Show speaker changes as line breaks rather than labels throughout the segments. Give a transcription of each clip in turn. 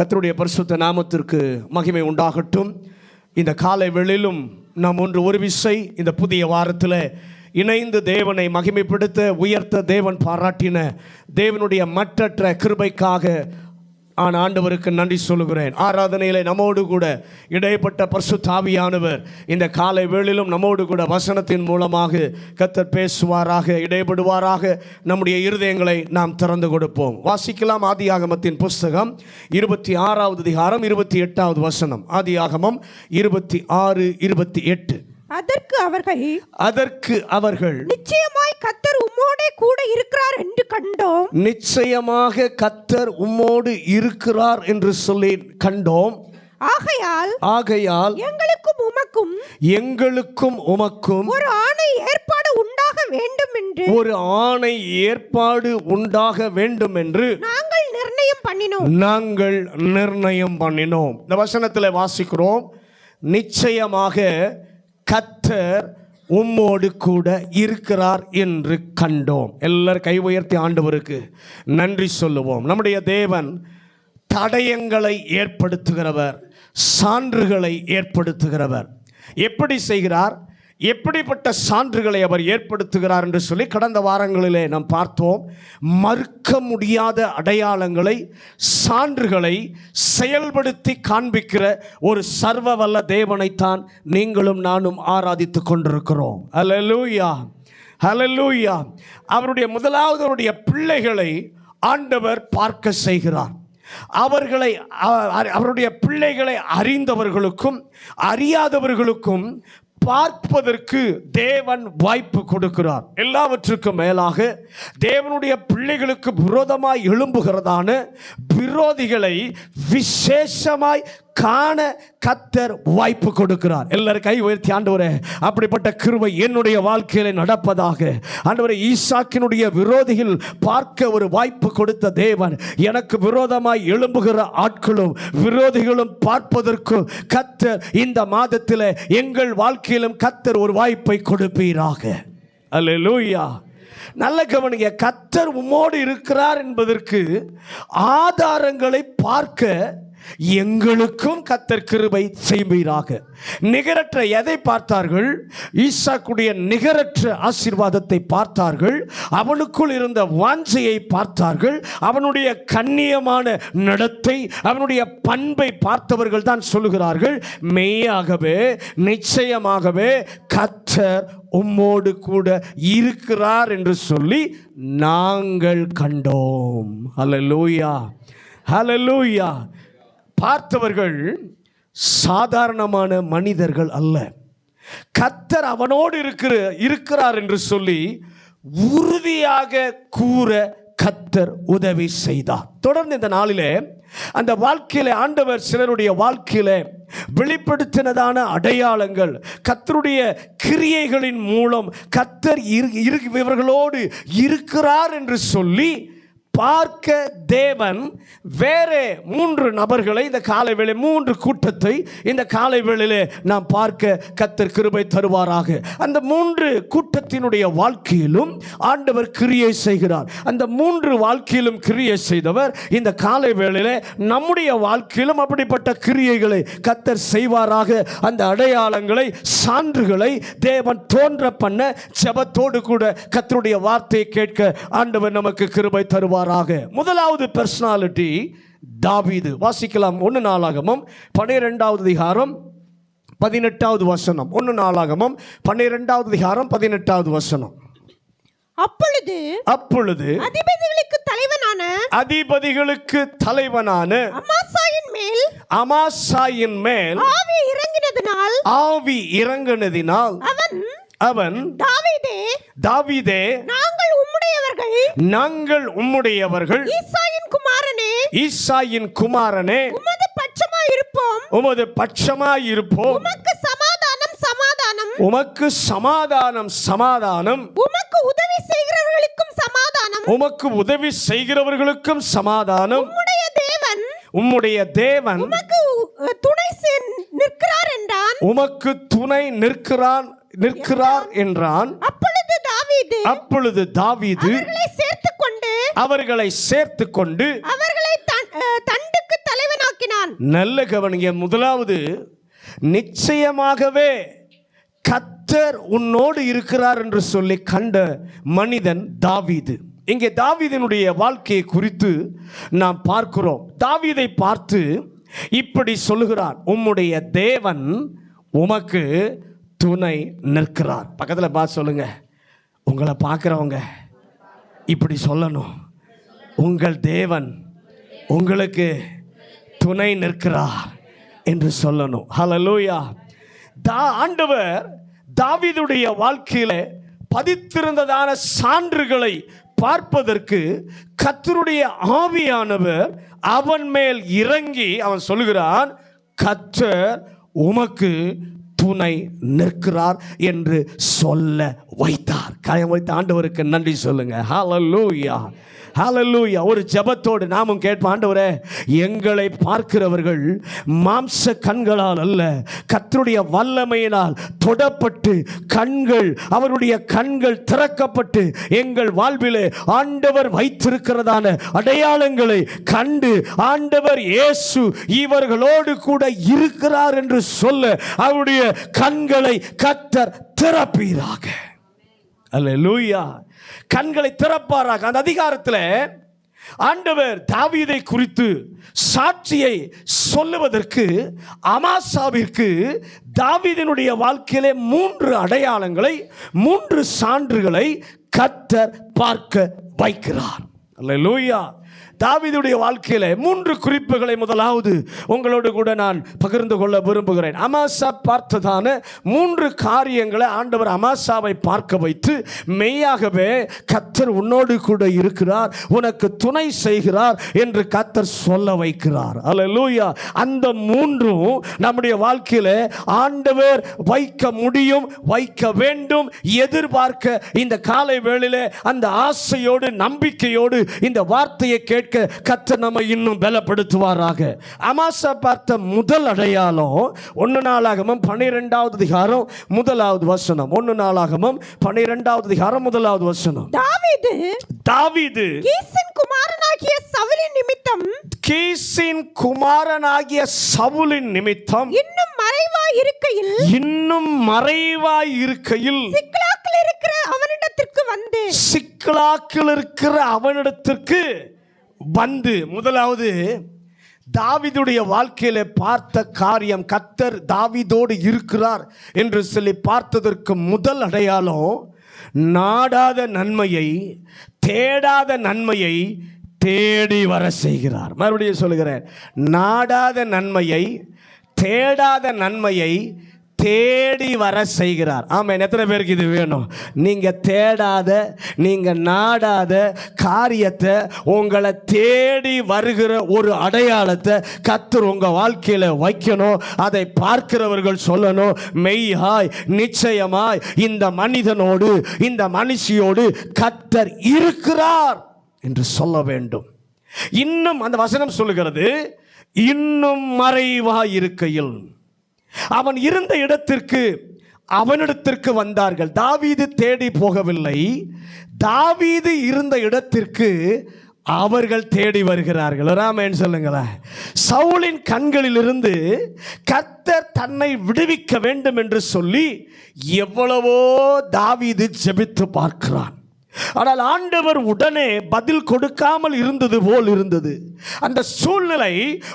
கர்த்தருடைய பரிசுத்த நாமத்திற்கு மகிமை உண்டாகட்டும். இந்த காலை வேளையிலும் நாம் ஒரு விசை இந்த புதிய வாரத்தில் இணைந்து தேவனை மகிமைப்படுத்த உயர்த்த தேவன் பாராட்டின தேவனுடைய மற்றற்ற கிருபைக்காக நான் ஆண்டவருக்கு நன்றி சொல்லுகிறேன். ஆராதனையில் நம்மோடு கூட இடைப்பட்ட பரிசுத்த ஆவியானவர் இந்த காலை வேளையிலும் நம்மோடு கூட வசனத்தின் மூலமாக கர்த்தர் பேசுவாராக, இடைப்படுவாராக. நம்முடைய இருதயங்களை நாம் திறந்து கொடுப்போம். வாசிக்கலாம். ஆதியாகமத்தின் புஸ்தகம் 26வது அதிகாரம் 28வது வசனம். ஆதியாகமம் 26:28.
அதற்கு அவர்கள் நிச்சயமாய் கர்த்தர் உம்மோடே கூட இருக்கிறார் என்று கண்டோம்.
நிச்சயமாக கர்த்தர் உம்மோடு இருக்கிறார் என்று சொல்லி கண்டோம். ஆகையால் எங்களுக்கும் உமக்கும்
ஒரு ஆணை ஏற்பாடு உண்டாக வேண்டும் என்று நாங்கள்
நிர்ணயம் பண்ணினோம். இந்த வசனத்தில் வாசிக்கிறோம், நிச்சயமாக கர்த்தர் உம்மோடு கூட இருக்கிறார் என்று கண்டோம். எல்லாரும் கை உயர்த்தி ஆண்டவருக்கு நன்றி சொல்லுவோம். நம்முடைய தேவன் தடயங்களை ஏற்படுத்துகிறவர், சான்றுகளை ஏற்படுத்துகிறவர். எப்படி செய்கிறார், எப்படிப்பட்ட சான்றுகளை அவர் ஏற்படுத்துகிறார் என்று சொல்லி கடந்த வாரங்களிலே நாம் பார்த்தோம். மறுக்க முடியாத அடையாளங்களை, சான்றுகளை செயல்படுத்தி காண்பிக்கிற ஒரு சர்வ வல்ல தேவனைத்தான் நீங்களும் நானும் ஆராதித்து கொண்டிருக்கிறோம். ஹல்லேலூயா, ஹல்லேலூயா. அவருடைய முதலாவது பிள்ளைகளை ஆண்டவர் பார்க்க செய்கிறார். அவருடைய பிள்ளைகளை அறிந்தவர்களுக்கும் அறியாதவர்களுக்கும் பார்ப்பதற்கு தேவன் வாய்ப்பு கொடுக்கிறார். எல்லாவற்றுக்கும் மேலாக தேவனுடைய பிள்ளைகளுக்கு விரோதமாய் எழும்புகிறதான விரோதிகளை விசேஷமாய் காண கர்த்தர் வாய்ப்பு கொடுக்கிறார். எல்லாரும் கை உயர்த்தி ஆண்டவரே, அப்படிப்பட்ட கிருபை என்னுடைய வாழ்க்கையில நடப்பதாக. ஆண்டவரே, ஈசாக்கினுடைய விரோதிகள் பார்க்க ஒரு வாய்ப்பு கொடுத்த தேவன் எனக்கு விரோதமாய் எழும்புகிற ஆட்களும் விரோதிகளும் பார்ப்பதற்கு கர்த்தர் இந்த மாதத்தில் எங்கள் வாழ்க்கையிலும் கர்த்தர் ஒரு வாய்ப்பை கொடுப்பீராக. அல்லேலூயா. நல்ல கவனிங்க. கர்த்தர் உம்மோடு இருக்கிறார் என்பதற்கு ஆதாரங்களை பார்க்க எங்களுக்கும் கர்த்தர் கிருபை செய்வீராக. நிகரற்ற எதை பார்த்தார்கள்? ஈசாக்குடைய நிகரற்ற ஆசீர்வாதத்தை பார்த்தார்கள். அவனுக்குள் இருந்த வாஞ்சையை பார்த்தார்கள். அவனுடைய கண்ணியமான நடத்தை, அவனுடைய பண்பை பார்த்தவர்கள் தான் சொல்லுகிறார்கள், மெய்யாகவே நிச்சயமாகவே கர்த்தர் உம்மோடு கூட இருக்கிறார் என்று சொல்லி நாங்கள் கண்டோம். ஹல்லேலூயா, ஹல்லேலூயா. பார்த்தவர்கள் சாதாரணமான மனிதர்கள் அல்ல. கர்த்தர் அவனோடு இருக்கிறார் என்று சொல்லி உறுதியாக கூற கர்த்தர் உதவி செய்தார். தொடர்ந்து இந்த நாளிலே அந்த வாழ்க்கையில ஆண்டவர் சிலருடைய வாழ்க்கையில வெளிப்படுத்தினதான அடையாளங்கள், கர்த்தருடைய கிரியைகளின் மூலம் கர்த்தர் இவர்களோடு இருக்கிறார் என்று சொல்லி பார்க்க தேவன் வேறே 3 நபர்களை இந்த காலை வேளை, 3 கூட்டத்தை இந்த காலை வேளையிலே நாம் பார்க்க கர்த்தர் கிருபை தருவாராக. அந்த 3 கூட்டத்தினுடைய வாழ்க்கையிலும் ஆண்டவர் கிரியை செய்கிறார். அந்த 3 வாழ்க்கையிலும் கிரியை செய்தவர் இந்த காலை வேளையிலே நம்முடைய வாழ்க்கையிலும் அப்படிப்பட்ட கிரியைகளை கர்த்தர் செய்வாராக. அந்த அடையாளங்களை, சான்றுகளை தேவன் தோன்ற பண்ண ஜெபத்தோடு கூட கர்த்தருடைய வார்த்தையை கேட்க ஆண்டவர் நமக்கு கிருபை தருவார். முதலாவது பர்சனாலிட்டி தாவீது. வாசிக்கலாம். 1 நாளாகமம் 12வது அதிகாரம் 18வது வசனம். 1 நாளாகமம் 12வது அதிகாரம் 18வது வசனம்.
அப்பொழுது
அதிபதிகளுக்கு தலைவனான அமாசாயின் மேல் ஆவி இறங்கினதினால் அவன் தாவீதே, நாங்கள் உம்முடையவர்கள், ஈசாயின் குமாரனே, உமது பட்சமாயிருப்போம், உமக்கு சமாதானம் சமாதானம்,
உமக்கு உதவி செய்கிறவர்களுக்கும் சமாதானம்,
உம்முடைய தேவன் உமக்கு துணை நிற்கிறார் என்றான். அப்பொழுது தாவீது அவர்களை சேர்த்துக்கொண்டு
அவர்களை தண்டுக்கு தலைவனாக்கி இருந்தான்.
நல்ல கவனிங்க. முதலாவது, நிச்சயமாகவே கர்த்தர் உன்னோடு இருக்கிறார் என்று சொல்லி கண்ட மனிதன் தாவீது. இங்கே தாவீதினுடைய வாழ்க்கையை குறித்து நாம் பார்க்கிறோம். தாவீதை பார்த்து இப்படி சொல்லுகிறார், உம்முடைய தேவன் உமக்கு துணை நிற்கிறார். பக்கத்தில் பார்த்து சொல்லுங்க, உங்களை பார்க்கிறவங்க இப்படி சொல்லணும், உங்கள் தேவன் உங்களுக்கு துணை நிற்கிறார் என்று சொல்லணும். ஹல்லேலூயா. ஆண்டவர் தாவீதுடைய வாழ்க்கையில பதித்திருந்ததான சான்றுகளை பார்ப்பதற்கு கர்த்தருடைய ஆவியானவர் அவன் மேல் இறங்கி அவன் சொல்லுகிறான், கர்த்தர் உமக்கு துணை நிற்கிறார் என்று சொல்ல வைத்தார். காயம் வைத்த ஆண்டவருக்கு நன்றி சொல்லுங்க. ஹல்லேலூயா, ஹல்லேலூயா. ஒரு ஜெபத்தோடு நாமும் கேட்போம், ஆண்டவரே, எங்களை பார்க்கிறவர்கள் மாம்ச கண்களால் அல்ல, கர்த்தருடைய வல்லமையினால் தொடப்பட்டு அவருடைய கண்கள் திறக்கப்பட்டு எங்கள் வாழ்விலே ஆண்டவர் வைத்திருக்கிறதான அடையாளங்களை கண்டு ஆண்டவர் இயேசு இவர்களோடு கூட இருக்கிறார் என்று சொல்ல அவருடைய கண்களை கர்த்தர் திறப்பீராக. அல்லேலூயா. கண்களை திறப்பாராக. அந்த அதிகாரத்தில் ஆண்டவர் தாவீதை குறித்து சாட்சியை சொல்லுவதற்கு அமாசாவிற்கு தாவீதினுடைய வாழ்க்கையிலே 3 அடையாளங்களை 3 சான்றுகளை கர்த்தர் பார்க்க வைக்கிறார். அல்லேலூயா. தாவீதுடைய வாழ்க்கையில 3 குறிப்புகளை முதலாவது உங்களோடு கூட நான் பகிர்ந்து கொள்ள விரும்புகிறேன். அமாசா பார்த்ததான 3 காரியங்களை ஆண்டவர் அமாசாவை பார்க்க வைத்து, மெய்யாகவே கர்த்தர் உன்னோடு கூட இருக்கிறார், உனக்கு துணை செய்கிறார் என்று கர்த்தர் சொல்ல வைக்கிறார். அல்லேலூயா. அந்த 3ம் நம்முடைய வாழ்க்கையில ஆண்டவர் வைக்க முடியும், வைக்க வேண்டும், எதிர்பார்க்க இந்த காலை வேளையிலே அந்த ஆசையோடு நம்பிக்கையோடு இந்த வார்த்தையை கேட்க கர்த்தர் நம்மை இன்னும் பலப்படுத்துவாராக. அமாசா பார்த்த முதல் அடையாளம் 1 நாளாகமம் 12வது அதிகாரம் 1வது வசனம். 1 நாளாகமம் 12வது அதிகாரம் 1வது வசனம். தாவீது கீசின் குமாரனாகிய சவுலின் நிமித்தம் இன்னும் மறைவாய் இருக்கையில் சிக்லாக்கில் இருக்கிற அவனிடத்திற்கு வந்து முதலாவது தாவீதுடைய வாழ்க்கையில பார்த்த காரியம், கர்த்தர் தாவீதோடு இருக்கிறார் என்று சொல்லி பார்த்ததற்கு முதல் அடையாளம், நாடாத நன்மையை தேடாத நன்மையை தேடி வர செய்கிறார். மறுபடியும் சொல்லுகிறேன், நாடாத நன்மையை தேடாத நன்மையை தேடி வர செய்கிறார். ஆமென். எத்தனை பேருக்கு இது வேணும்? நீங்க தேடாத, நீங்க நாடாத காரியத்தை உங்களை தேடி வருகிற ஒரு அடையாளத்தை கர்த்தர் உங்க வாழ்க்கையில வைக்கணும். அதை பார்க்கிறவர்கள் சொல்லணும், மெய்யாய் நிச்சயமாய் இந்த மனிதனோடு இந்த மனுஷியோடு கர்த்தர் இருக்கிறார் என்று சொல்ல வேண்டும். இன்னும் அந்த வசனம் சொல்லுகிறது, இன்னும் மறைவாய் இருக்கையில் அவன் இருந்த இடத்திற்கு அவனிடத்திற்கு வந்தார்கள். தாவீது தேடி போகவில்லை, தாவீது இருந்த இடத்திற்கு அவர்கள் தேடி வருகிறார்கள். ஆமென் சொல்லுங்களேன். சவுலின் கண்களிலிருந்து கர்த்தர் தன்னை விடுவிக்க வேண்டும் என்று சொல்லி எவ்வளவோ தாவீது ஜெபித்து பார்க்கிறான். ஆனால் ஆண்டவர் உடனே பதில் கொடுக்காமல் இருந்தது போல் இருந்தது. அந்த சூழ்நிலை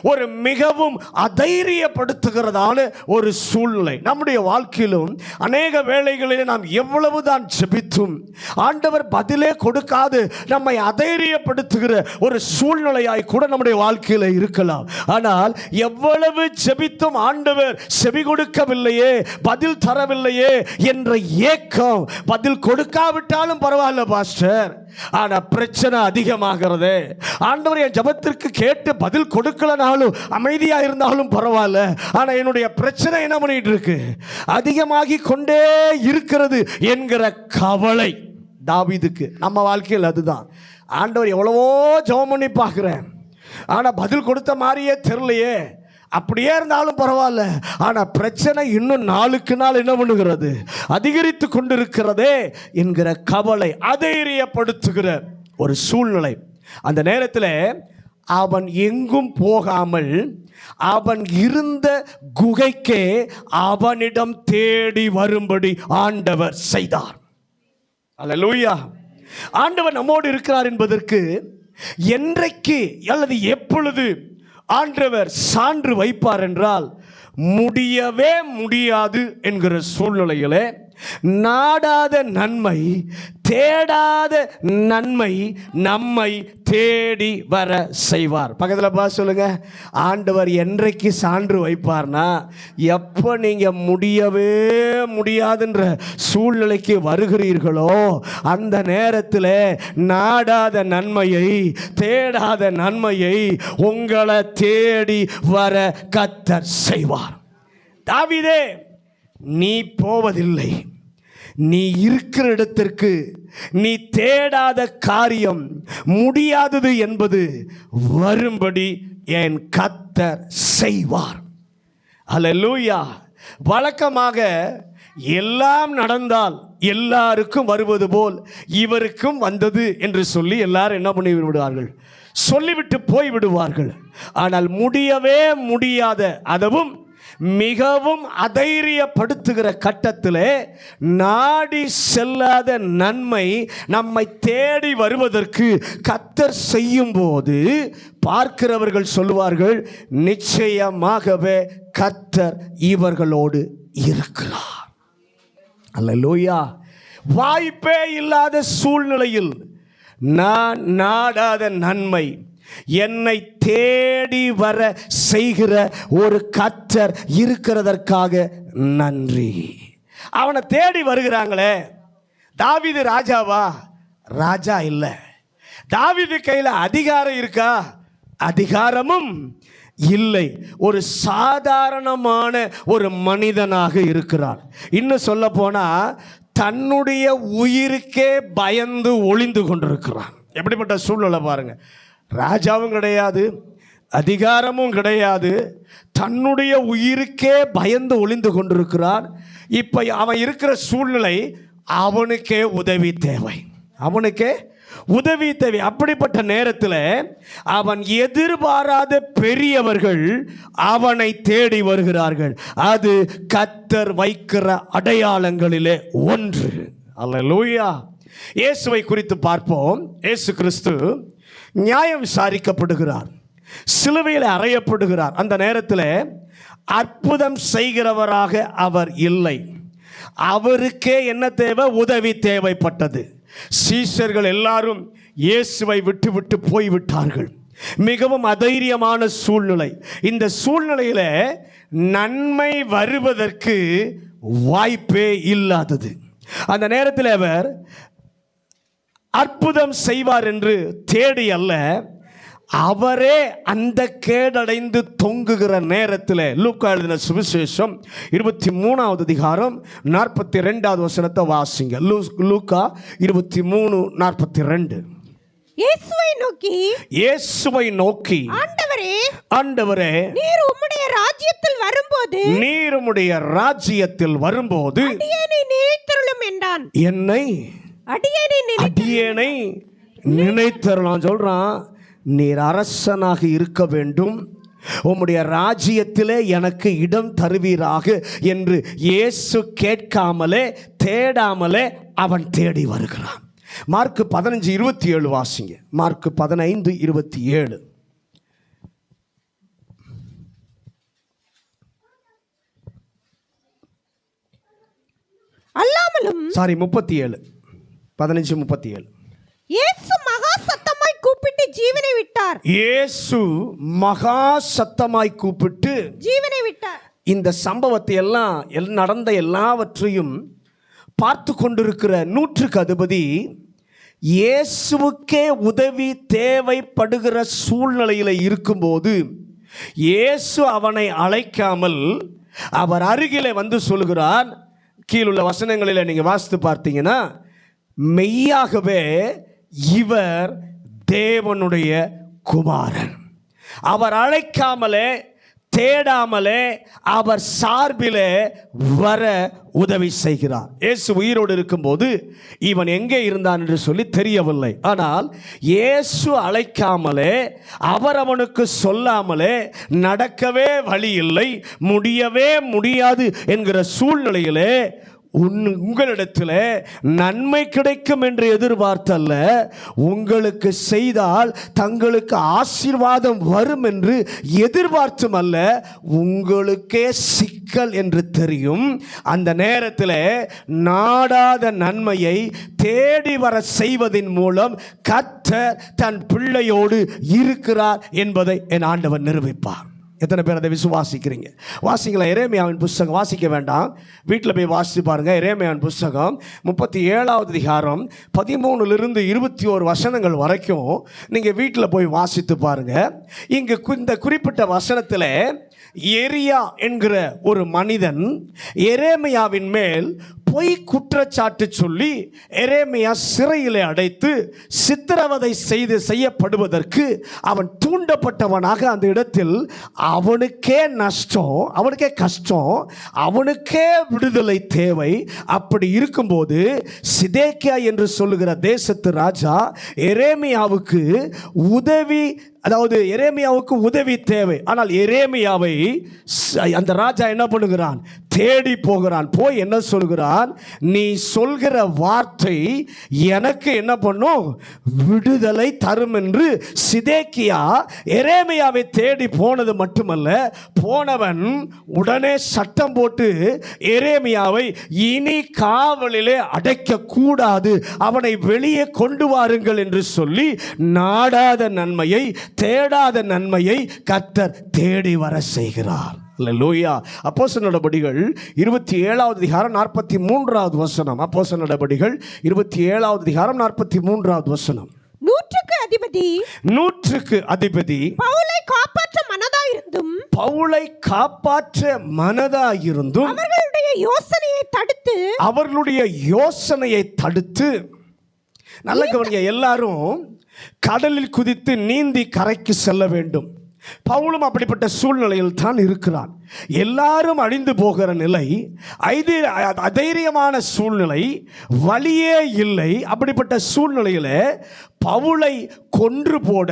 ஒரு மிகவும் அதைரியப்படுத்துகிறதான ஒரு சூழ்நிலை. நம்முடைய வாழ்க்கையிலும் அநேக வேளைகளில் நாம் எவ்வளவுதான் ஜெபித்தும் ஆண்டவர் பதிலே கொடுக்காது நம்மை அதைரியப்படுத்துகிற ஒரு சூழ்நிலையாய் கூட நம்முடைய வாழ்க்கையில் இருக்கலாம். ஆனால் எவ்வளவு ஜெபித்தும் ஆண்டவர் செவி கொடுக்கவில்லையே, பதில் தரவில்லையே என்ற ஏக்கம், பதில் கொடுக்காவிட்டாலும் பரவாயில்ல பாஸ்டர், ஆனா பிரச்சனை அதிகமாகிறது. ஆண்டவர் என் ஜெபத்திற்கு கேட்டு பதில் கொடுக்கலனாலும் அமைதியா இருந்தாலும் பரவாயில்ல, ஆனா என்னுடைய பிரச்சனை என்ன பண்ணிட்டு இருக்கு, அதிகமாகி கொண்டே இருக்கிறது என்கிற கவலை தாவீதுக்கு. நம்ம வாழ்க்கையில் அதுதான். ஆண்டவர் எவ்வளவோ ஜெபம் பண்ணி பார்க்கிறேன், ஆனா பதில் கொடுத்த மாதிரியே தெரியலையே, அப்படியே இருந்தாலும் பரவாயில்ல, ஆனா பிரச்சனை இன்னும் நாளுக்கு நாள் என்ன பண்ணுகிறது, அதிகரித்து கொண்டிருக்கிறதே என்கிற கவலை, அதைரியப்படுத்துகிற ஒரு சூழ்நிலை. அந்த நேரத்தில் அவன் எங்கும் போகாமல் அவன் இருந்த குகைக்கே அவனிடம் தேடி வரும்படி ஆண்டவர் செய்தார். அல்லேலூயா. ஆண்டவர் நம்மோடு இருக்கிறார் என்பதற்கு என்றைக்கு அல்லது எப்பொழுது ஆண்டவர் சான்று வைப்பார் என்றால், முடியவே முடியாது என்கிற சூழ்நிலையிலே நாடாத நன்மை, தேடாத நன்மை நம்மை தேடி வர செய்வார். பக்கத்தில் பார்த்து சொல்லுங்க, ஆண்டவர் என்றைக்கு சான்று வைப்பார்னா, எப்போ நீங்க முடியவே முடியாதுன்ற சூழ்நிலைக்கு வருகிறீர்களோ அந்த நேரத்தில் நாடாத நன்மையை, தேடாத நன்மையை உங்களை தேடி வர கர்த்தர் செய்வார். தாவீதே, நீ போவதில்லை, நீ இருக்கிற இடத்திற்கு நீ தேடாத காரியம் முடியாதது என்பது வரும்படி என் கர்த்தர் செய்வார். அல்லேலூயா. வழக்கமாக எல்லாம் நடந்தால் எல்லாருக்கும் வருவது போல் இவருக்கும் வந்தது என்று சொல்லி எல்லாரும் என்ன பண்ணி விடுவார்கள், சொல்லிவிட்டு போய் விடுவார்கள். ஆனால் முடியவே முடியாத, அதுவும் மிகவும் அதைரியப்படுத்துகிற கட்டத்திலே நாடி செல்லாத நன்மை நம்மை தேடி வருவதற்கு கர்த்தர் செய்யும் போது பார்க்கிறவர்கள் சொல்லுவார்கள், நிச்சயமாகவே கர்த்தர் இவர்களோடு இருக்கிறார். அல்லேலூயா. வாய்ப்பே இல்லாத சூழ்நிலையில் நான் நாடாத நன்மை என்னை தேடி வர செய்கிற ஒரு கர்த்தர் இருக்கிறதற்காக நன்றி. அவனை தேடி வருகிறாங்களே. தாவீது ராஜாவா? ராஜா இல்லை. தாவீது கையில் அதிகாரம் இருக்கா? அதிகாரமும் இல்லை. ஒரு சாதாரணமான ஒரு மனிதனாக இருக்கிறார். இன்னும் சொல்ல போனா தன்னுடைய உயிருக்கே பயந்து ஒளிந்து கொண்டிருக்கிறான். எப்படிப்பட்ட சூழ்நிலை பாருங்க. ராஜாவும் கிடையாது, அதிகாரமும் கிடையாது, தன்னுடைய உயிருக்கே பயந்து ஒளிந்து கொண்டிருக்கிறான். இப்போ அவன் இருக்கிற சூழ்நிலை, அவனுக்கே உதவி தேவை, அவனுக்கே உதவி தேவை. அப்படிப்பட்ட நேரத்தில் அவன் எதிர்பாராத பெரியவர்கள் அவனை தேடி வருகிறார்கள். அது கர்த்தர் வைக்கிற அடையாளங்களிலே ஒன்று. அல்லேலூயா. இயேசுவை குறித்து பார்ப்போம். இயேசு கிறிஸ்து நியாயம் விசாரிக்கப்படுகிறார், சிலுவையில் அறையப்படுகிறார். அந்த நேரத்தில் அற்புதம் செய்கிறவராக அவர் இல்லை. அவருக்கே என்ன தேவை? உதவி தேவைப்பட்டது. சீஷர்கள் எல்லாரும் இயேசுவை விட்டு விட்டு போய்விட்டார்கள். மிகவும் அதைரியமான சூழ்நிலை. இந்த சூழ்நிலையில் நன்மை வருவதற்கு வாய்ப்பே இல்லாதது. அந்த நேரத்தில் அவர் அற்புதம் செய்வார் என்று தேடி அல்ல, அவரே அந்த கேடடைந்து தொங்குகிற நேரத்தில் லூக்கா எழுதின சுவிசேஷம் 23வது அதிகாரம் 42வது வசனத்தை வாசிங்க. லூக்கா 23:42. இயேசுவை நோக்கி ஆண்டவரே, நீர் உம்முடைய ராஜ்யத்தில் வரும்போது அடியேனை நினைத்தருளும் என்றான். என்னை அடியேனை நினைத்தருளான் சொல்றான். நீர் அரசனாக இருக்க வேண்டும், உம்முடைய ராஜ்யத்திலே எனக்கு இடம் தருவீராக என்று இயேசு கேட்காமலே தேடாமலே அவன் தேடி வருகிறான். மார்க் 15:27 வாசிங்க. மார்க் 15:27.
அல்லாமலும்
37 15:37.
இயேசு மகா சத்தமாய் கூப்பிட்டு ஜீவனை விட்டார்.
இயேசு மகா சத்தமாய் கூப்பிட்டு
ஜீவனை விட்டார்.
இந்த சம்பவத்தை எல்லாம் நடந்த எல்லாவற்றையும் பார்த்து கொண்டிருக்கிற நூற்றுக்கு அதிபதி இயேசுவுக்கே உதவி தேவைப்படுகிற சூழ்நிலையில் இருக்கும்போது இயேசு அவனை அழைக்காமல் அவர் அருகிலே வந்து சொல்கிறார். கீழுள்ள வசனங்களில் நீங்கள் வாசித்து பார்த்தீங்கன்னா, மெய்யாகவே இவர் தேவனுடைய குமாரன். அவர் அழைக்காமலே தேடாமலே அவர் சார்பிலே வர உதவி செய்கிறார். இயேசு உயிரோடு இருக்கும்போது இவன் எங்கே இருந்தான் என்று சொல்லி தெரியவில்லை. ஆனால் இயேசு அழைக்காமலே, அவர் அவனுக்கு சொல்லாமலே நடக்கவே வழி இல்லை, முடியவே முடியாது என்கிற சூழ்நிலையிலே உங்களிடத்தில் நன்மை கிடைக்கும் என்று எதிர்பார்த்தல்ல, உங்களுக்கு செய்தால் தங்களுக்கு ஆசீர்வாதம் வரும் என்று எதிர்பார்த்தும் அல்ல, உங்களுக்கே சிக்கல் என்று தெரியும். அந்த நேரத்தில் நாடாத நன்மையை தேடி வர செய்வதின் மூலம் கர்த்தர் தன் பிள்ளையோடு இருக்கிறார் என்பதை என் ஆண்டவர் நிரூபிப்பார். எத்தனை பேர் அதை விசுவாசிக்கிறீங்க? வாசிங்களா? எரேமியாவின் புஸ்தகம் வாசிக்க வேண்டாம், வீட்டில் போய் வாசித்து பாருங்க. எரேமியாவின் புஸ்தகம் 37வது அதிகாரம் 13லிருந்து 21 வசனங்கள் வரைக்கும் நீங்கள் வீட்டில் போய் வாசித்து பாருங்க. இங்கு இந்த குறிப்பிட்ட வசனத்தில் எரியா என்கிற ஒரு மனிதன் எரேமியாவின் மேல் பொய் குற்றச்சாட்டு சொல்லி எரேமியா சிறையிலே அடைத்து சித்திரவதை செய்யப்படுவதற்கு அவன் தூண்டப்பட்டவனாக அந்த இடத்தில் அவனுக்கே நஷ்டம், அவனுக்கே கஷ்டம், அவனுக்கே விடுதலை தேவை. அப்படி இருக்கும்போது சிதேக்கியா என்று சொல்லுகிற தேசத்து ராஜா எரேமியாவுக்கு உதவி தேவை. ஆனால் எரேமியாவை அந்த ராஜா என்ன பண்ணுகிறான்? தேடி போகிறான். போய் என்ன சொல்கிறான்? நீ சொல்கிற வார்த்தை எனக்கு என்ன பண்ணும்? விடுதலை தரும் என்று சிதேக்கியா எரேமியாவை தேடி போனது மட்டுமல்ல, போனவன் உடனே சட்டம் போட்டு எரேமியாவை இனி காவலிலே அடைக்க கூடாது, அவனை வெளியே கொண்டு வாருங்கள் என்று சொல்லி நாடாத நன்மையை, தேடாத நன்மையை கர்த்தர் தேடி வர செய்கிறார். அல்லேலூயா. அப்போஸ்தலர் நடபடிகள் 27வது அதிகாரம் 43வது வசனம். அப்போஸ்தலர் நடபடிகள் 27வது அதிகாரம் 43வது வசனம். நூற்றுக்கு அதிபதி பவுலை காப்பாற்ற மனதாயிருந்தும் அவர்களுடைய யோசனையை தடுத்து நல்ல கவனிங்க, எல்லாரும் கடலில் குதித்து நீந்தி கரைக்கு செல்ல வேண்டும். பவுலும் அப்படிப்பட்ட சூழ்நிலையில் தான் இருக்கிறான். எல்லாரும் அழிந்து போகிற நிலை, அதைரியமான சூழ்நிலை, வழியே இல்லை. அப்படிப்பட்ட சூழ்நிலையில் பவுலை கொன்று போட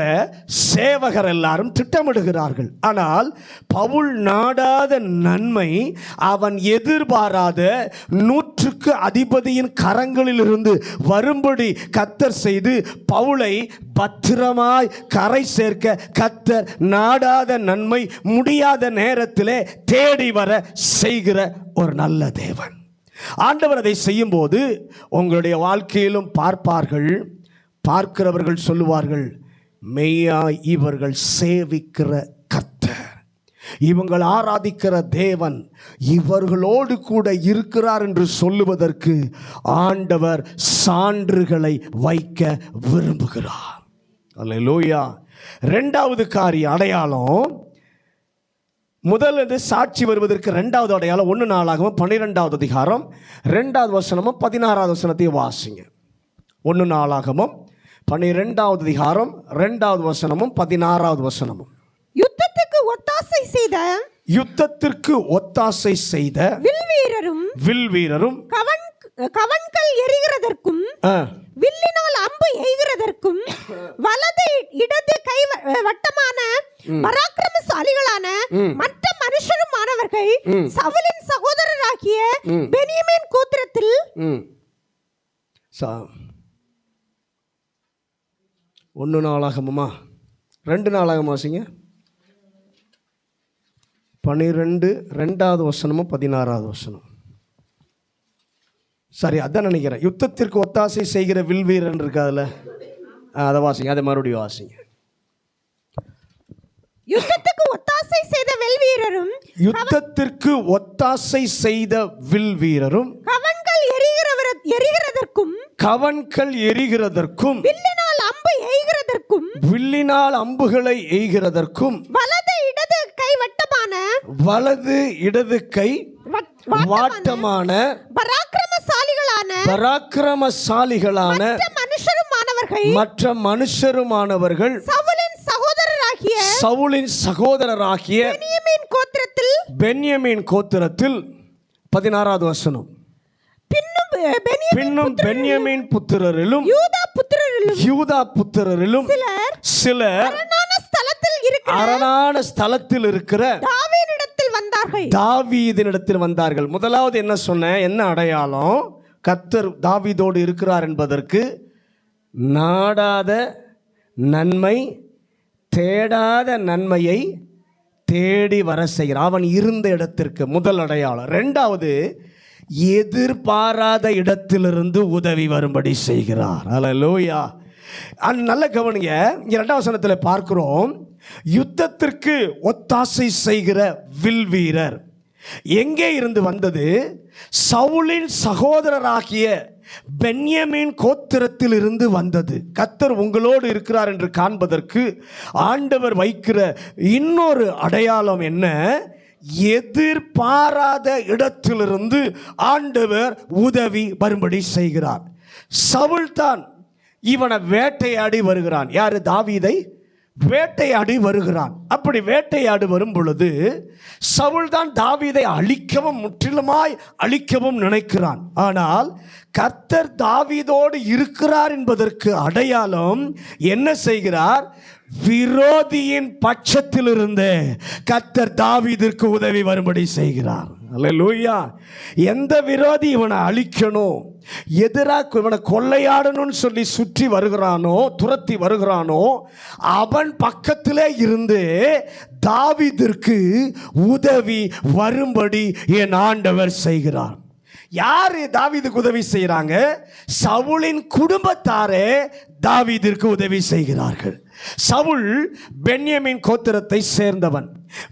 சேவகர் எல்லாரும் திட்டமிடுகிறார்கள். ஆனால் பவுல் நாடாத நன்மை, அவன் எதிர்பாராத நூற்றுக்கு அதிபதியின் கரங்களில் இருந்து வரும்படி கர்த்தர் செய்து பவுலை பத்திரமாய் கரை சேர்க்க கர்த்தர் நாடாத நன்மை முடியாத நேரத்திலே தேடி வர செய்கிற ஒரு நல்ல தேவன். ஆண்டவர் அதை செய்யும் போது உங்களுடைய வாழ்க்கையிலும் பார்ப்பார்கள். பார்க்கிறவர்கள் சொல்லுவார்கள், மெய்யாய் இவர்கள் சேவிக்கிற கர்த்தர், இவங்கள் ஆராதிக்கிற தேவன் இவர்களோடு கூட இருக்கிறார் என்று சொல்லுவதற்கு ஆண்டவர் சான்றுகளை வைக்க விரும்புகிறார். அல்லேலூயா. இரண்டாவது காரிய அடையாளம், முதல்ல சாட்சி வருவதற்கு இரண்டாவது அடையாளம் 1 நாளாகமம் 12வது அதிகாரம் 2வது வசனமும் 16வது வசனத்தையும் வாசிங்க. 1 நாளாகமம் 12வது அதிகாரம் 2வது வசனமும் 16வது வசனமும்.
யுத்தத்துக்கு ஒத்தாசை செய்த வில்வீரரும் கவன்கள் எரிகிறதற்கும் வில்லினால் அம்பு எய்கிறதற்கும் வலது இடது கை வட்டமான பராக்கிரமசாலிகளான மற்ற மனுஷருமானவர்கள் சவுலின் சகோதரராகிய பென்யமீன் கோத்திரத்தில்
1 நாளாகமமா 2 நாளாகமம் வாசிங்க. 12 2வது வசனமும் 16வது வசனம். சரி, அதான் நினைக்கிறேன். யுத்தத்திற்கு ஒத்தாசை செய்கிற வில்வீரன் இருக்காதுல்ல, அதை வாசிங்க. அதை மறுபடியும் வாசிங்க.
யுத்தத்திற்கு ஒத்தாசை செய்த வில்வீரரும் கவன்கள் எரிகிறதற்கும் வில்லினால் அம்புகளை எய்கிறதற்கும் வலது இடது கை வாட்டமான பராக்கிரமசாலிகளான மற்ற மனுஷருமானவர்கள் சவுலின் சகோதரராகிய கோத்திரத்தில்
பென்யமீன் கோத்திரத்தில் 16வது வசனம். பின்னும் பென்யமீன் புத்திரரிலும் யூதா புத்திரரிலும் சிலர் அரணான ஸ்தலத்தில் இருக்கிற தாவீதினிடத்தில் வந்தார்கள். முதலாவது என்ன சொன்ன, என்ன அடையாளம்? கர்த்தர் தாவீதோடு இருக்கிறார் என்பதற்கு நாடாத நன்மை, தேடாத நன்மையை தேடி வர செய்கிறார். அவன் இருந்த இடத்திற்கு முதல் அடையாளம். இரண்டாவது, எதிர்பாராத இடத்திலிருந்து உதவி வரும்படி செய்கிறார். அல்லேலூயா. நல்ல கவனிங்க, இங்க 2வது வசனத்தில் பார்க்கிறோம், யுத்தத்திற்கு ஒத்தாசை செய்கிற வில் வீரர். எங்கே இருந்து வந்தது? சவுலின் சகோதரராகிய பென்யமீன் கோத்திரத்தில் இருந்து வந்தது. கர்த்தர் உங்களோடு இருக்கிறார் என்று காண்பதற்கு ஆண்டவர் வைக்கிற இன்னொரு அடையாளம் என்ன? எதிர்பாராத இடத்திலிருந்து ஆண்டவர் உதவி வரும்படி செய்கிறார். சவுல் தான் இவனை வேட்டையாடி வருகிறான். யாரு? தாவீதை வேட்டையாடி வருகிறான். அப்படி வேட்டையாடி வரும் பொழுது சவுல் தான் தாவீதை அழிக்கவும், முற்றிலுமாய் அழிக்கவும் நினைக்கிறான். ஆனால் கர்த்தர் தாவீதோடு இருக்கிறார் என்பதற்கு அடையாளம் என்ன செய்கிறார்? விரோதியின் பட்சத்திலிருந்து கர்த்தர் தாவீதிற்கு உதவி வரும்படி செய்கிறார். அல்லேலூயா. எந்த விரோதி இவனை அழிக்கணும், எதிராக இவனை கொள்ளையாடணும்னு சொல்லி சுற்றி வருகிறானோ, துரத்தி வருகிறானோ, அவன் பக்கத்திலே இருந்து தாவீதிற்கு உதவி வரும்படி என் ஆண்டவர் செய்கிறார். யாரு தாவீதுக்கு உதவி செய்கிறாங்க? சவுலின் குடும்பத்தாரே தாவீதிற்கு உதவி செய்கிறார்கள். சவுல் பென்யமீன் கோத்திரத்தை சேர்ந்தவன்.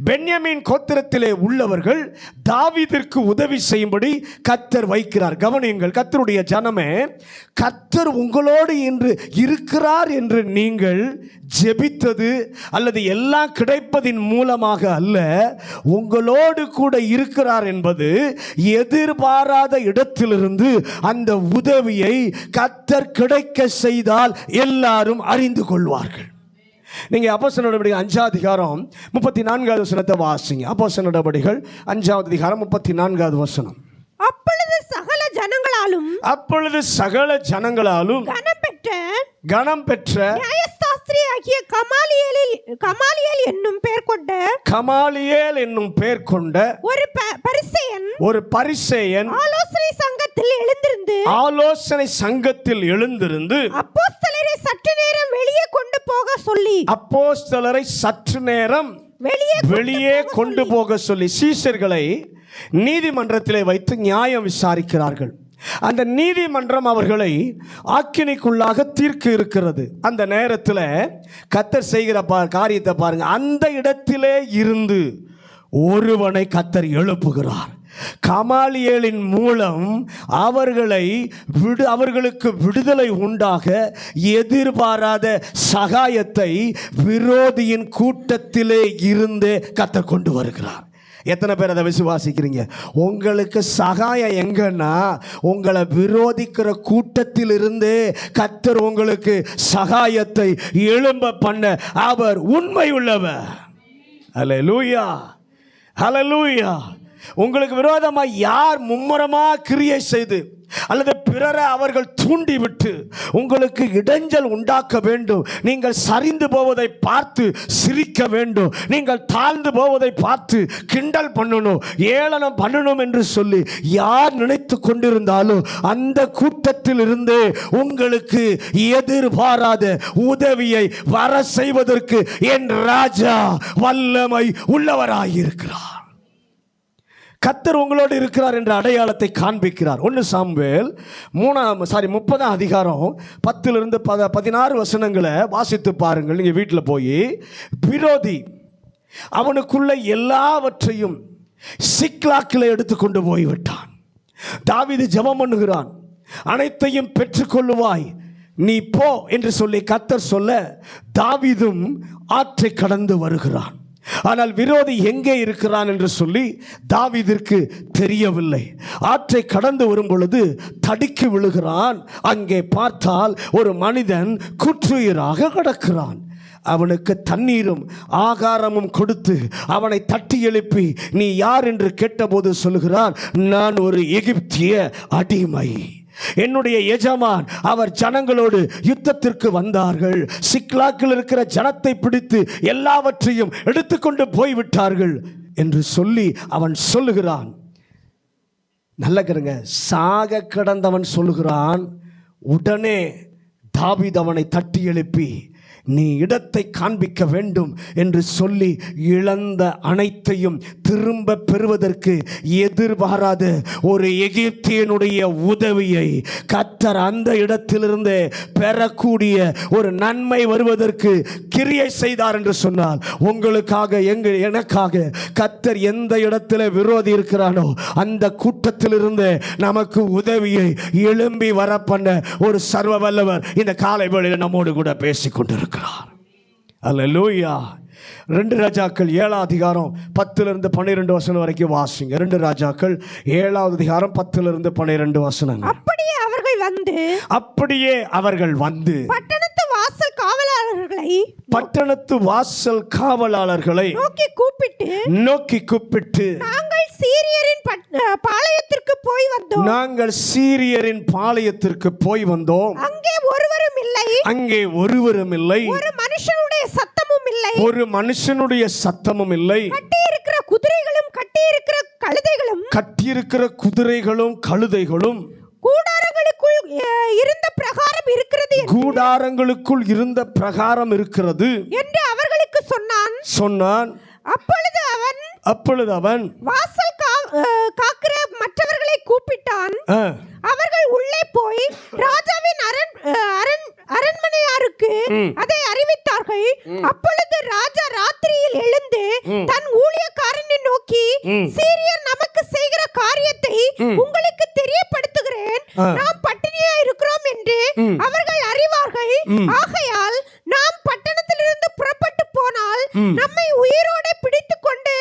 பென்யமீன் கோத்திரத்திலே உள்ளவர்கள் தாவீதிற்கு உதவி செய்யும்படி கர்த்தர் வைக்கிறார். கவனியுங்கள் கர்த்தருடைய ஜனமே, கர்த்தர் உங்களோடு இன்று இருக்கிறார் என்று நீங்கள் ஜெபித்தது அல்லது எல்லாம் கிடைப்பதின் மூலமாக அல்ல, உங்களோடு கூட இருக்கிறார் என்பது எதிர்பாராத இடத்திலிருந்து அந்த உதவியை கர்த்தர் கிடைக்க செய்தால் எல்லாரும் அறிந்து கொள்வார்கள். நீங்க அப்போஸ்தலர் நடவடிக்கைகள் 5வது அதிகாரம் 34வது வசனத்தை வாசிங்க. அப்போஸ்தலர் நடவடிக்கைகள் 5வது அதிகாரம் 34வது வசனம்.
அப்பொழுது சகல ஜனங்களாலும் கனம் பெற்ற நியாயசாஸ்திரியாகிய கமாலியேல் என்னும் பெயர் கொண்ட ஒரு பரிசேயன் ஆலோசனை சங்கத்தில் எழுந்திருந்து அப்போஸ்தலரை சற்று நேரம் வெளியே
கொண்டு போக சொல்லி சீஷர்களை நீதிமன்றத்திலே வைத்து நியாயம் விசாரிக்கிறார்கள். அந்த நீதிமன்றம் அவர்களை ஆக்கினைக்குள்ளாக தீர்க்க இருக்கிறது. அந்த நேரத்தில் கர்த்தர் செய்கிற காரியத்தை பாருங்க. அந்த இடத்திலே இருந்து ஒருவனை கர்த்தர் எழுப்புகிறார். கமாலியேலின் மூலம் அவர்களுக்கு விடுதலை உண்டாக எதிர்பாராத சகாயத்தை விரோதியின் கூட்டத்திலே இருந்தே கர்த்தர் கொண்டு வருகிறார். எத்தனை பேர் அதை விசுவாசிக்கிறீங்க? உங்களுக்கு சகாயம் எங்கன்னா உங்களை விரோதிக்கிற கூட்டத்தில் இருந்தே கர்த்தர் உங்களுக்கு சகாயத்தை எழும்ப பண்ண அவர் உண்மை உள்ளவர். அல்லேலூயா, அல்லேலூயா. உங்களுக்கு விரோதமாக யார் மும்முரமாக கிரியை செய்து அல்லது பிறரை அவர்கள் தூண்டிவிட்டு உங்களுக்கு இடைஞ்சல் உண்டாக்க வேண்டும், நீங்கள் சரிந்து போவதை பார்த்து சிரிக்க வேண்டும், நீங்கள் தாழ்ந்து போவதை பார்த்து கிண்டல் பண்ணணும், ஏளனம் பண்ணணும் என்று சொல்லி யார் நினைத்து கொண்டிருந்தாலும் அந்த கூட்டத்தில் இருந்து உங்களுக்கு எதிர்பாராத உதவியை வர செய்வதற்கு என் ராஜா வல்லமை உள்ளவராயிருக்கிறார். கர்த்தர் உங்களோடு இருக்கிறார் என்ற அடையாளத்தை காண்பிக்கிறார். 1 சாமுவேல் 30 அதிகாரம் 10 16 வசனங்களை வாசித்து பாருங்கள். நீங்கள் வீட்டில் போய், விரோதி அவனுக்குள்ள எல்லாவற்றையும் சிக்லாக்கில் எடுத்துக்கொண்டு போய்விட்டான். தாவீது ஜெபம் பண்ணுகிறான், அனைத்தையும் பெற்றுக்கொள்ளுவாய் நீ போ என்று சொல்லி கர்த்தர் சொல்ல தாவீதும் ஆற்றை கடந்து வருகிறான். ஆனால் விரோதி எங்கே இருக்கிறான் என்று சொல்லி தாவீதிற்கு தெரியவில்லை. ஆற்றை கடந்து வரும் பொழுது தடுக்கி விழுகிறான். அங்கே பார்த்தால் ஒரு மனிதன் குற்றுயிராக கிடக்கிறான். அவனுக்கு தண்ணீரும் ஆகாரமும் கொடுத்து அவனை தட்டி எழுப்பி நீ யார் என்று கேட்டபோது சொல்லுகிறான், நான் ஒரு எகிப்திய அடிமை. என்னுடைய எஜமான் அவர் ஜனங்களோடு யுத்தத்திற்கு வந்தார்கள். சிக்லாக்கில் இருக்கிற ஜனத்தை பிடித்து எல்லாவற்றையும் எடுத்துக்கொண்டு போய்விட்டார்கள் என்று சொல்லி அவன் சொல்லுகிறான். நல்ல கருங்க, சாக கிடந்தவன் சொல்லுகிறான். உடனே தாவீது அவனை தட்டி எழுப்பி நீ இடத்தை காண்பிக்க வேண்டும் என்று சொல்லி இழந்த அனைத்தையும் திரும்ப பெறுவதற்கு எதிர்பாராத ஒரு எகிப்தியனுடைய உதவியை கர்த்தர் அந்த இடத்திலிருந்து பெறக்கூடிய ஒரு நன்மை வருவதற்கு கிரியை செய்தார் என்று சொன்னால், உங்களுக்காக எனக்காக கர்த்தர் எந்த இடத்துல விரோதி இருக்கிறானோ அந்த கூட்டத்திலிருந்து நமக்கு உதவியை எழும்பி வர பண்ண ஒரு சர்வ வல்லவர் இந்த காலை வேளையில் நம்மோடு கூட பேசிக் கொண்டிருக்கிறார். அல்லேலூயா. 2 ராஜாக்கள் 7ஆம் அதிகாரம் 10-12 வசனம் வரைக்கும் வாசிங்க. 2 ராஜாக்கள் 7ஆவது அதிகாரம் 10-12 வசனம்.
அப்படியே அவர்கள் வந்து பட்டணத்து வாசல் காவலாளர்களை நோக்கி கூப்பிட்டு நாங்கள் சீரியரின் பாளையத்திற்கு போய் வந்தோம். அங்கே ஒருவரும் இல்லை. ஒரு மனுஷனுடைய சத்தமும் இல்லை. கட்டியிருக்கிற குதிரைகளும் கழுதைகளும் கூடாரங்களுக்குள் இருந்த பிரகாரம் இருக்கிறது என்று அவர்களுக்கு சொன்னான். அப்பொழுது அவன் வாசல் காக்கிற மற்றவர்களை கூப்பிட்டான். அவர்கள் உள்ளே போய் ராஜாவின் அரண்மனையாருக்கு அதை அறிவித்தார்கள். அப்பொழுது ராஜா ராத்திரியில் எழுந்து தன் ஊழியக்காரனை நோக்கி, சீரியர் நமக்கு செய்கிற காரியத்தை உங்களுக்கு தெரியப்படுத்துகிறேன். நாம் பட்டினியா இருக்கிறோம் என்று அவர்கள் அறிவார்கள். ஆகையால் நாம் பட்டணத்திலிருந்து புறப்பட்டு போனால் நம்மை உயிரோட பிடித்துக் கொண்டு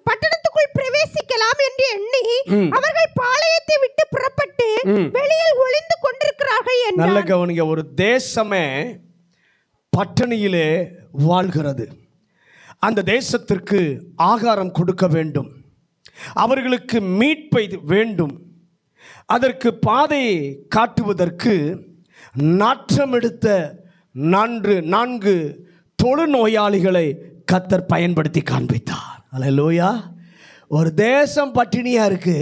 பட்டணத்துக்குள் பிரவேசிக்கலாம் என்று எண்ணி அவர்கள் பாளையத்தை விட்டு புறப்பட்டு வெளியில் ஒளிந்து கொண்டிருக்கிறார்கள் என்றார்.
நல்ல கவனிங்க, ஒரு தேசமே பட்டினியிலே வாழ்கிறது. அந்த தேசத்திற்கு ஆகாரம் கொடுக்க வேண்டும், அவர்களுக்கு மீட்பை வேண்டும். அதற்கு பாதையை காட்டுவதற்கு நாற்றம் எடுத்த 4 தொழுநோயாளிகளை கர்த்தர் பயன்படுத்தி காண்பித்தார். அல்லேலூயா. ஒரு தேசம் பட்டினியா இருக்கு,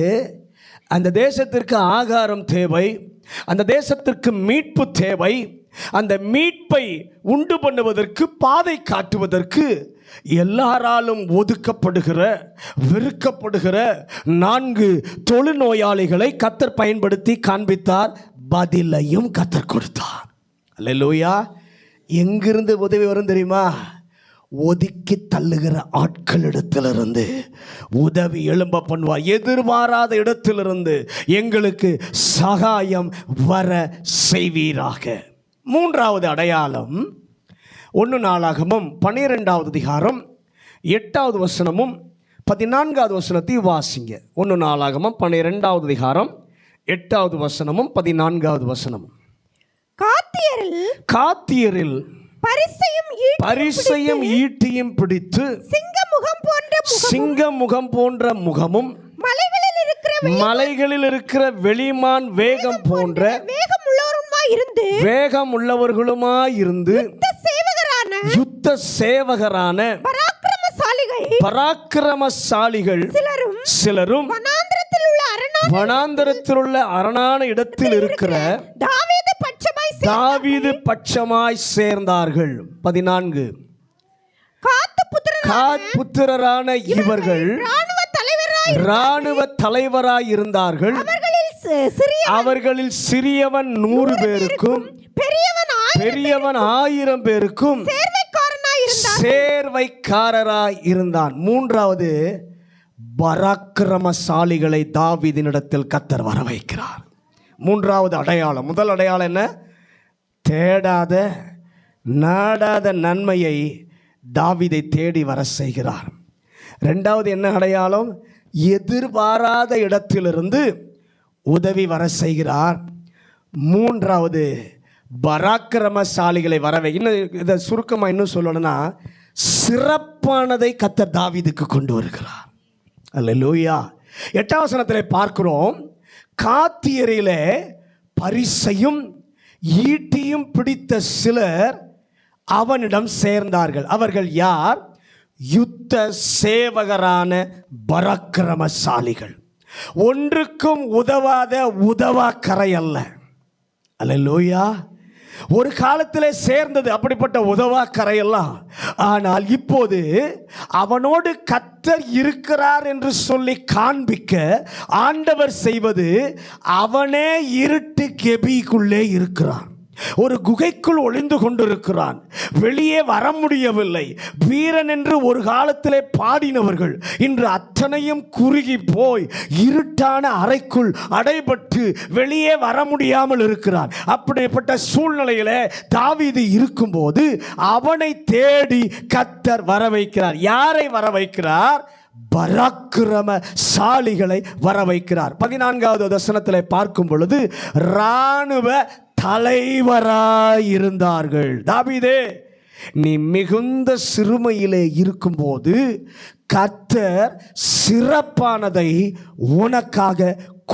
அந்த தேசத்திற்கு ஆகாரம் தேவை, அந்த தேசத்திற்கு மீட்பு தேவை. அந்த மீட்பை உண்டு பண்ணுவதற்கு, பாதை காட்டுவதற்கு எல்லாராலும் ஒதுக்கப்படுகிற, வெறுக்கப்படுகிற 4 தொழுநோயாளிகளை கர்த்தர் பயன்படுத்தி காண்பித்தார். பதிலையும் கர்த்தர் கொடுத்தார். அல்லேலூயா. எங்கிருந்து உதவி வரும் தெரியுமா? ஒதுக்கி தள்ளுகிற ஆட்களிடத்திலிருந்து உதவி எழும்ப பண்ணுவார். எதிர்பாராத இடத்திலிருந்து எங்களுக்கு சகாயம் வர செய்வீராக. 3வது அடையாளம் 1 நாளாகமம் 12வது அதிகாரம் 8வது வசனமும் 14வது வசனத்தை வாசிங்க. 1 நாளாகமம் 12வது அதிகாரம் 8வது வசனமும் 14வது வசனமும். காத்தியரில் பரிசையும் ஈட்டியும் பிடித்து சிங்கமுகம் போன்ற முகமும் மலைகளில் இருக்கிற வெளிமான் வேகம் போன்ற வேகம் உள்ளவர்களுமாயிருந்து யுத்த சேவகரான பராக்கிரமசாலிகள் சிலரும் வனாந்தரத்தில் உள்ள அரணான இடத்தில் இருக்கிற தாவீது பட்சமாய் சேர்ந்தார்கள். 14 காத் புத்திரரான இவர்கள் இராணுவ தலைவராய் இருந்தார்கள். அவர்களில் சிறியவன் 100 பேருக்கும் பெரியவன் 1000 பேருக்கும் சேர்வைக்காரராய் இருந்தான். 3வது பராக்கிரமசாலிகளை தாவீதினிடத்தில் கர்த்தர் வர வைக்கிறார். 3வது அடையாளம். முதல் அடையாளம் என்ன? தேடாத நாடாத நன்மையை தாவீதை தேடி வர செய்கிறார். 2வது என்ன அடையாளம்? எதிர்பாராத இடத்திலிருந்து உதவி வர செய்கிறார். 3வது பராக்கிரமசாலிகளை வரவை. இன்னும் இதை சுருக்கமாக இன்னும் சொல்லணும்னா, சிறப்பானதை கர்த்தர் தாவீதுக்கு கொண்டு வருகிறார். அல்லேலூயா. 8ஆம் வசனத்தில் பார்க்கிறோம், காத்தியரிலே பரிசையும் ஈட்டியும் பிடித்த சிலர் அவனிடம் சேர்ந்தார்கள். அவர்கள் யார்? யுத்த சேவகரான பராக்கிரமசாலிகள். ஒன்றுக்கும் உதவாத உதவாக்கரை அல்ல. அல்லேலூயா. ஒரு காலத்தில் சேர்ந்தது அப்படிப்பட்ட உதவாக்கரையெல்லாம். ஆனால் இப்போது அவனோடு கர்த்தர் இருக்கிறார் என்று சொல்லி காண்பிக்க ஆண்டவர் செய்வது, அவனே இருட்டு கெபிக்குள்ளே இருக்கிறான். ஒரு குகைக்குள் ஒளிந்து கொண்டிருக்கிறான். வெளியே வர முடியவில்லை. வீரன் என்று ஒரு காலத்திலே பாடினவர்கள் இன்று அத்தனையும் குறுகி போய் இருட்டான அறைக்குள் அடைபட்டு வெளியே வர முடியாமல் இருக்கிறான். அப்படிப்பட்ட சூழ்நிலையில தாவீது இருக்கும்போது அவனை தேடி கர்த்தர் வர வைக்கிறார். யாரை வர வைக்கிறார்? பராக்கிரமசாலிகளை வர வைக்கிறார். 14வது வசனத்தில் பார்க்கும் பொழுது, இராணுவ தலைவராயிருந்தார்கள். தாவீதே, நீ மிகுந்த சிறுமையிலே இருக்கும்போது கர்த்தர் சிறப்பானதை உனக்காக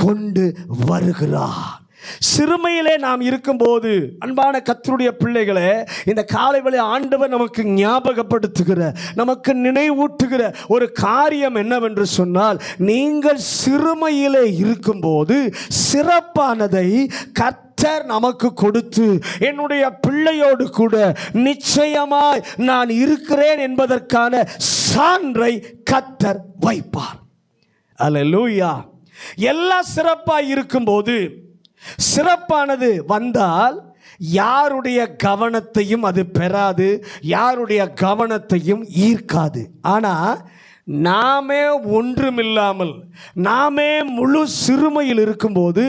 கொண்டு வருகிறார். சிறுமையிலே நாம் இருக்கும்போது அன்பான கர்த்தருடைய பிள்ளைகளே, இந்த காலை வேளை ஆண்டவர் நமக்கு ஞாபகப்படுத்துகிற, நமக்கு நினைவூட்டுகிற ஒரு காரியம் என்னவென்று சொன்னால், நீங்கள் சிறுமையிலே இருக்கும்போது சிறப்பானதை கர்த்தர் நமக்கு கொடுத்து, என்னுடைய பிள்ளையோடு கூட நிச்சயமாய் நான் இருக்கிறேன் என்பதற்கான சான்றை கர்த்தர் வைப்பார். அல்லேலூயா. எல்லாம் சிறப்பாய் இருக்கும்போது, சிறப்பானது வந்தால் யாருடைய கவனத்தையும் அது பெறாது, யாருடைய கவனத்தையும் ஈர்க்காது. ஆனால் நாமே ஒன்றுமில்லாமல், நாமே முழு சிறுமையில் இருக்கும்போது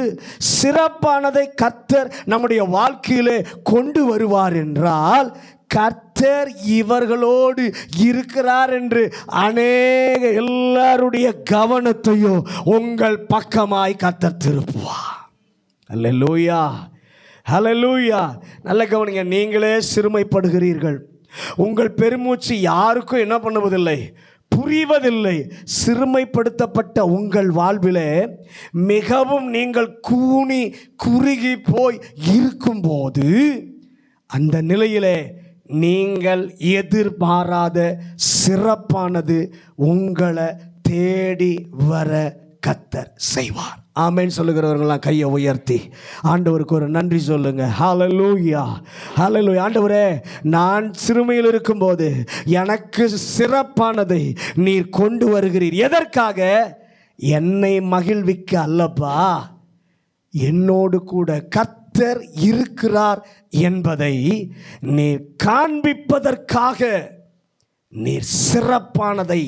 சிறப்பானதை கர்த்தர் நம்முடைய வாழ்க்கையிலே கொண்டு வருவார் என்றால், கர்த்தர் இவர்களோடு இருக்கிறார் என்று அநேக எல்லாருடைய கவனத்தையும் உங்கள் பக்கமாய் கர்த்தர் திருப்புவார். அல்லேலூயா, ஹல்லேலூயா. நல்ல கவனிங்க. நீங்களே சிறுமைப்படுகிறீர்கள். உங்கள் பெருமூச்சு யாருக்கும் என்ன பண்ணுவதில்லை, புரிவதில்லை. சிறுமைப்படுத்தப்பட்ட உங்கள் வாழ்விலே மிகவும் நீங்கள் கூனி குறுகி போய் இருக்கும்போது, அந்த நிலையிலே நீங்கள் எதிர்பாராத சிறப்பானது உங்களை தேடி வர கர்த்தர் செய்வார். ஆமென் சொல்லுகிறவர்களாம் கையை உயர்த்தி ஆண்டவருக்கு ஒரு நன்றி சொல்லுங்க. ஹல்லேலூயா, ஹல்லேலூயா. ஆண்டவரே, நான் சிறுமையில் இருக்கும்போது எனக்கு சிறப்பானதை நீர் கொண்டு வருகிறீர். எதற்காக? என்னை மகிழ்விக்க அல்லப்பா, என்னோடு கூட கர்த்தர் இருக்கிறார் என்பதை நீர் காண்பிப்பதற்காக நீர் சிறப்பானதை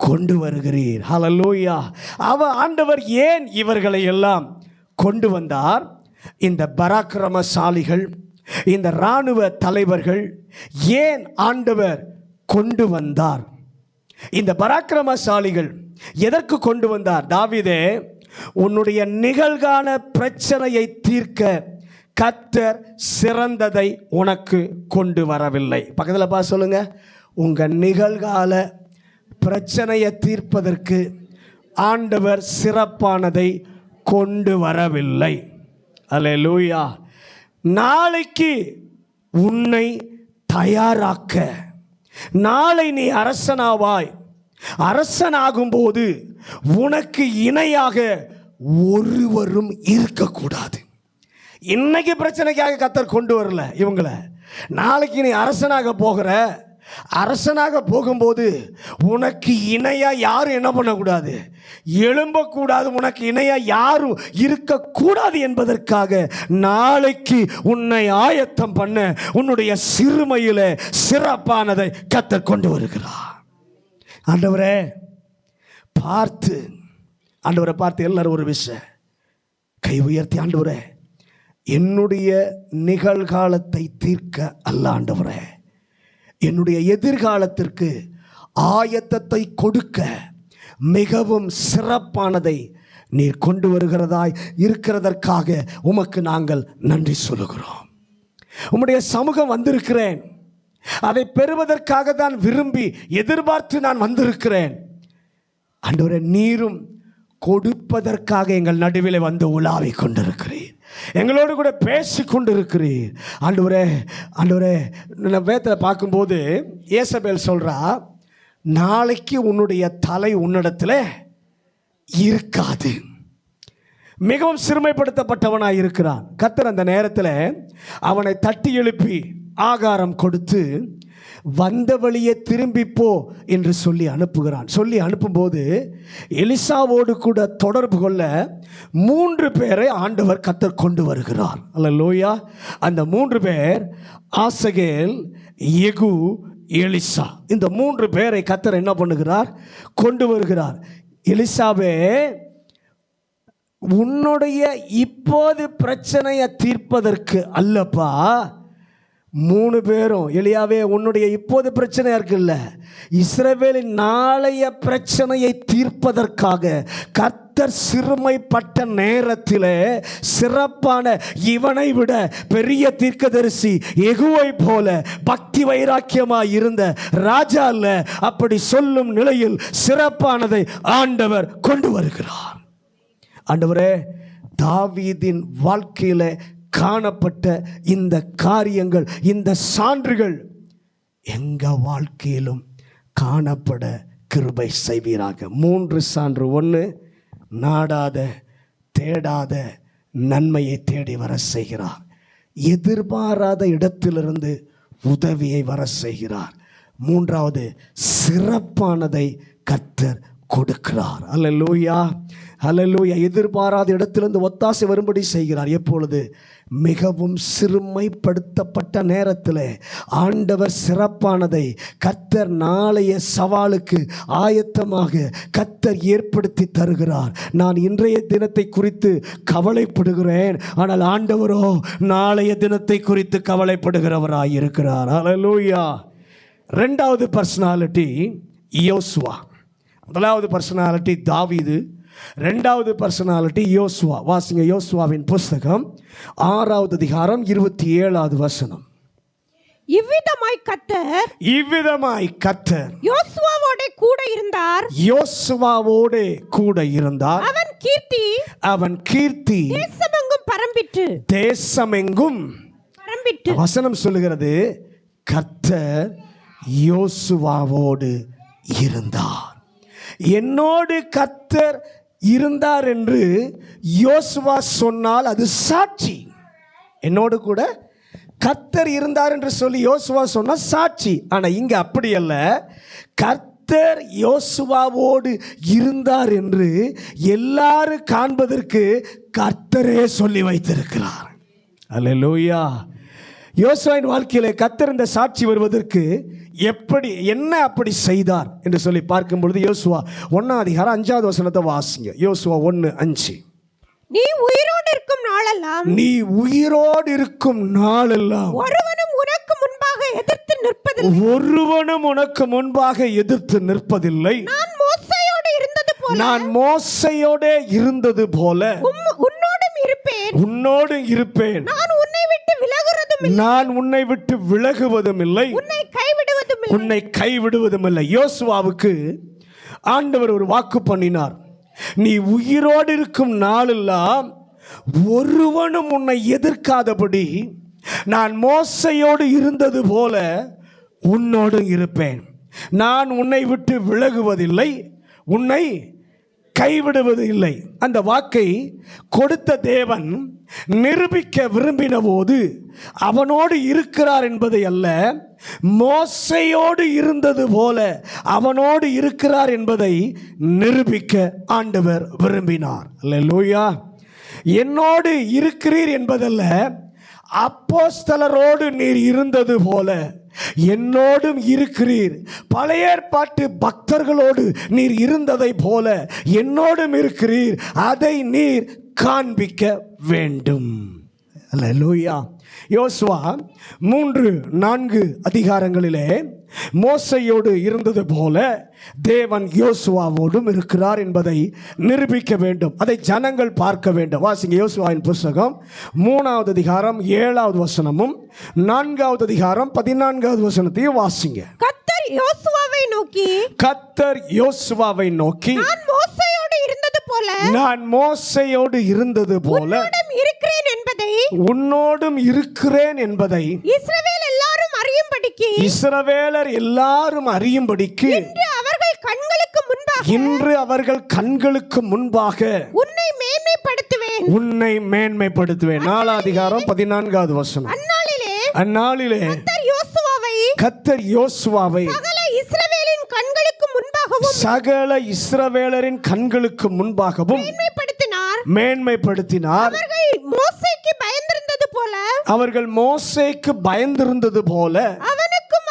கொண்டு வருகிறீர். ஹல்லேலூயா. ஆண்டவர் ஏன் இவர்களை எல்லாம் கொண்டு வந்தார்? இந்த பராக்கிரமசாலிகள், இந்த இராணுவ தலைவர்கள் ஏன் ஆண்டவர் கொண்டு வந்தார்? இந்த பராக்கிரமசாலிகள் எதற்கு கொண்டு வந்தார்? தாவீதே, உன்னுடைய நிகழ்கால பிரச்சனையை தீர்க்க கர்த்தர் சிறந்ததை உனக்கு கொண்டு வரவில்லை. பக்கத்தில் பா சொல்லுங்க, உங்க நிகழ்கால பிரச்சனையை தீர்ப்பதற்கு ஆண்டவர் சிறப்பானதை கொண்டு வரவில்லை. அல்லேலூயா. நாளைக்கு உன்னை தயாராக்க, நாளை நீ அரசனாவாய். அரசனாகும்போது உனக்கு இணையாக ஒருவரும் இருக்கக்கூடாது. இன்னைக்கு பிரச்சனைக்காக கர்த்தர் கொண்டு வரல இவங்களை. நாளைக்கு நீ அரசனாக போகிற, அரசனாக போகும்போது உனக்கு இணையா யாரும் என்ன பண்ணக்கூடாது, எழும்பக்கூடாது. உனக்கு இணையா யாரும் இருக்கக்கூடாது என்பதற்காக நாளைக்கு உன்னை ஆயத்தம் பண்ண உன்னுடைய சிறுமையில சிறப்பானதை கர்த்தர் கொண்டு வருகிறார். ஆண்டவரே பார்த்து, ஆண்டவரை பார்த்து எல்லாரும் ஒரு விஷயம் கை உயர்த்தி, ஆண்டவரே என்னுடைய நிகழ்காலத்தை தீர்க்க அல்ல ஆண்டவரே, என்னுடைய எதிர்காலத்திற்கு ஆயத்தத்தை கொடுக்க மிகவும் சிறப்பானதை நீர் கொண்டு வருகிறதாய் இருக்கிறதற்காக உமக்கு நாங்கள் நன்றி சொல்லுகிறோம். உம்முடைய சமூகம் வந்திருக்கிறேன். அதை பெறுவதற்காக தான் விரும்பி எதிர்பார்த்து நான் வந்திருக்கிறேன். ஆண்டவரே, நீரும் கொடுப்பதற்காக எங்கள் நடுவில் வந்து உலாவிக் கொண்டிருக்கிறீர், எங்களோடு கூட பேசி கொண்டிருக்கிறீர். ஆண்டவரே, ஆண்டவரே, வேதத்தில் பார்க்கும்போது ஏசபேல் சொல்றா, நாளைக்கு உன்னுடைய தலை உன்னிடத்தில் இருக்காது. மிகவும் சிறுமைப்படுத்தப்பட்டவனாய் இருக்கிறான். கர்த்தர் அந்த நேரத்தில் அவனை தட்டி எழுப்பி ஆகாரம் கொடுத்து வந்த வழியே திரும்பி போ என்று சொல்லி அனுப்புகிறான். சொல்லி அனுப்பும்போது எலிசாவோடு கூட தொடர்பு கொள்ள 3 பேரை ஆண்டவர் கர்த்தர் கொண்டு வருகிறார். அல்லேலூயா. அந்த 3 பேர் ஆசகேல், யெகூ, எலிசா. இந்த 3 பேரை கர்த்தர் என்ன பண்ணுகிறார்? கொண்டு வருகிறார். எலிசாவே, உன்னுடைய இப்போது பிரச்சனையை தீர்ப்பதற்கு அல்லப்பா. 3 பேரும், எலியாவே, உன்னுடைய இப்போது பிரச்சனையா இருக்குல்ல, இஸ்ரவேலின் நாளைய பிரச்சனையை தீர்ப்பதற்காக கர்த்தர் சிறுமைப்பட்ட நேரத்தில் சிறப்பான இவனை விட பெரிய தீர்க்கதரிசி யெகூவை போல பக்தி வைராக்கியமாய் இருந்த ராஜா அல்ல, அப்படி சொல்லும் நிலையில் சிறப்பானதை ஆண்டவர் கொண்டு வருகிறார். ஆண்டவரே, தாவீதின் வாழ்க்கையில காணப்பட்ட இந்த காரியங்கள், இந்த சான்றுகள் எங்க வாழ்க்கையிலும் காணப்பட கிருபை செய்வீராக. 3 சான்று. 1, நாடாத தேடாத நன்மையை தேடி வர செய்கிறார். எதிர்பாராத இடத்திலிருந்து உதவியை வர செய்கிறார். 3வது, சிறப்பானதை கர்த்தர் கொடுக்கிறார். அல்லேலூயா, அல்லேலூயா. எதிர்பாராத இடத்திலிருந்து ஒத்தாசை வரும்படி செய்கிறார். எப்பொழுது? மிகவும் சிறுமைப்படுத்தப்பட்ட நேரத்தில் ஆண்டவர் சிறப்பானதை கர்த்தர் நாளைய சவாலுக்கு ஆயத்தமாக கர்த்தர் ஏற்படுத்தி தருகிறார். நான் இன்றைய தினத்தை குறித்து கவலைப்படுகிறேன், ஆனால் ஆண்டவரோ நாளைய தினத்தை குறித்து கவலைப்படுகிறவராய் இருக்கிறார். அல்லேலூயா. 2வது பர்சனாலிட்டி யோசுவா. 1வது பர்சனாலிட்டி தாவீது, 2வது பர்சனாலிட்டி யோசுவா. வாசிங்க யோசுவாவின் புஸ்தகம் 6வது அதிகாரம் 27வது வசனம்.
இவ்விதமாய் கர்த்தர் யோசுவாவோடே கூட இருந்தார். அவன் கீர்த்தி தேசமெங்கும் பரம்பிற்று. வசனம் சொல்லுகிறது, கர்த்தர் யோசுவாவோடு இருந்தார். என்னோடு கர்த்தர் இருந்தார் என்று யோசுவா சொன்னால் அது சாட்சி. என்னோடு கூட கர்த்தர் இருந்தார் என்று சொல்லி யோசுவா சொன்னால் சாட்சி. ஆனால் இங்கே அப்படி அல்ல. கர்த்தர் யோசுவாவோடு இருந்தார் என்று எல்லாரும் காண்பதற்கு கர்த்தரே சொல்லி வைத்திருக்கிறார். அல்லேலூயா. யோசுவாவின் வாழ்க்கையிலே கர்த்தர் இந்த சாட்சி வருவதற்கு என்ன அப்படி செய்தார் என்று சொல்லி பார்க்கும் பொழுது யோசுவா 1ஆம் அதிகாரம் 5வது வசனத்தை வாசிங்க. யோசுவா 1:5. நீ உயிரோடு இருக்கும் நாளெல்லாம் ஒருவனும் உனக்கு முன்பாக எதிர்த்து நிற்பதில்லை. நான் மோசேயோடு இருந்தது போல உன்னோடு இருப்பேன். நான் உன்னை விட்டு விலகுவதும் இல்லை, உன்னை கைவிடுவதும் இல்லை. யோசுவாவுக்கு ஆண்டவர் ஒரு வாக்கு பண்ணினார். நீ உயிரோடு இருக்கும் நாளெல்லாம் ஒருவனும் உன்னை எதிர்க்காதபடி நான் மோசேயோடு இருந்தது போல உன்னோடு இருப்பேன். நான் உன்னை விட்டு விலகுவதில்லை, உன்னை கைவிடுவது இல்லை. அந்த வாக்கை கொடுத்த தேவன் நிரூபிக்க விரும்பின போது அவனோடு இருக்கிறார் என்பதை அல்ல, மோசேயோடு இருந்தது போல அவனோடு இருக்கிறார் என்பதை நிரூபிக்க ஆண்டவர் விரும்பினார். அல்லேலூயா. என்னோடு இருக்கிறீர் என்பதல்ல, அப்போஸ்தலரோடு நீர் இருந்தது போல என்னோடும் இருக்கிறீர். பழைய ஏற்பாட்டு பக்தர்களோடு நீர் இருந்ததை போல என்னோடும் இருக்கிறீர். அதை நீர் காண்பிக்க வேண்டும். அல்லேலூயா. யோசுவா 3-4 அதிகாரங்களிலே
மோசையோடு இருந்தது போல தேவன் யோசுவாவோடும் இருக்கிறார் என்பதை நிரூபிக்க வேண்டும். அதை ஜனங்கள் பார்க்க வேண்டும். வாசிங்க யோசுவாவின் புஸ்தகம் 3வது அதிகாரம் 7வது வசனமும் 4வது அதிகாரம் 14வது வசனத்தையும் வாசிங்க.
கர்த்தர் யோசுவாவை நோக்கி நான் மோசையோடு இருந்தது போல
உன்னோடும் இருக்கிறேன் என்பதை இஸ்ரவேலர் எல்லாரும் அறியும்படிக்கு இன்று அவர்கள் கண்களுக்கு முன்பாக உன்னை மேன்மைப்படுத்துவேன். 4வது அதிகாரம் 14வது வசனம். அந்நாளிலே கர்த்தர் யோசுவாவை சகல இஸ்ரவேலரின் கண்களுக்கு முன்பாகவும் மேன்மைப்படுத்தினார். அவர்கள் மோசேக்கு பயந்திருந்தது போல அவனுக்கும்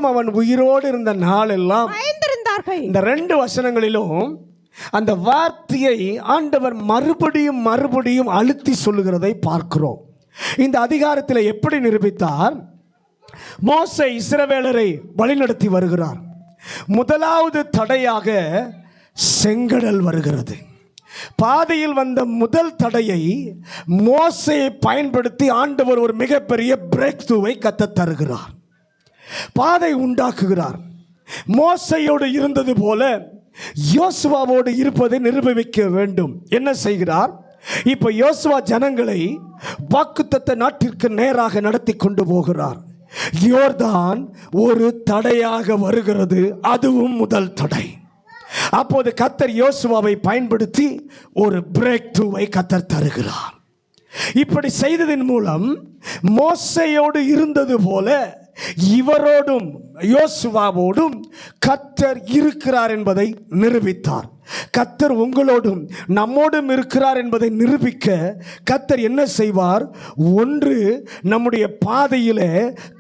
அவன் உயிரோடு இருந்த நாளெல்லாம் இந்த 2 வசனங்களிலும் அந்த வார்த்தையை ஆண்டவர் மறுபடியும் அழுத்தி சொல்லுகிறதை பார்க்கிறோம். இந்த அதிகாரத்தில் எப்படி நிரூபித்தார்? மோசே இஸ்ரவேலரை வழிநடத்தி வருகிறார். முதலாவது தடையாக செங்கடல் வருகிறது. பாதையில் வந்த முதல் தடையை மோசேயை பயன்படுத்தி ஆண்டவர் ஒரு மிகப்பெரிய பிரேக் த்ரூவை கத்த தருகிறார். பாதை உண்டாக்குகிறார். மோசையோடு இருந்தது போல யோசுவாவோடு இருப்பதை நிரூபிக்க வேண்டும். என்ன செய்கிறார்? இப்ப யோசுவா ஜனங்களை வாக்குத்தத்த நாட்டிற்கு நேராக நடத்தி கொண்டு போகிறார். யோர்தான் ஒரு தடையாக வருகிறது. அதுவும் முதல் தடை. அப்போது கர்த்தர் யோசுவாவை பயன்படுத்தி ஒரு பிரேக் த்ரூவை கர்த்தர் தருகிறார். இப்படி செய்ததின் மூலம் மோசையோடு இருந்தது போல இவரோடும் யோசுவாவோடும் கர்த்தர் இருக்கிறார் என்பதை நிரூபித்தார். கர்த்தர் உங்களோடும் நம்மோடும் இருக்கிறார் என்பதை நிரூபிக்க கர்த்தர் என்ன செய்வார்? ஒன்று, நம்முடைய பாதையிலே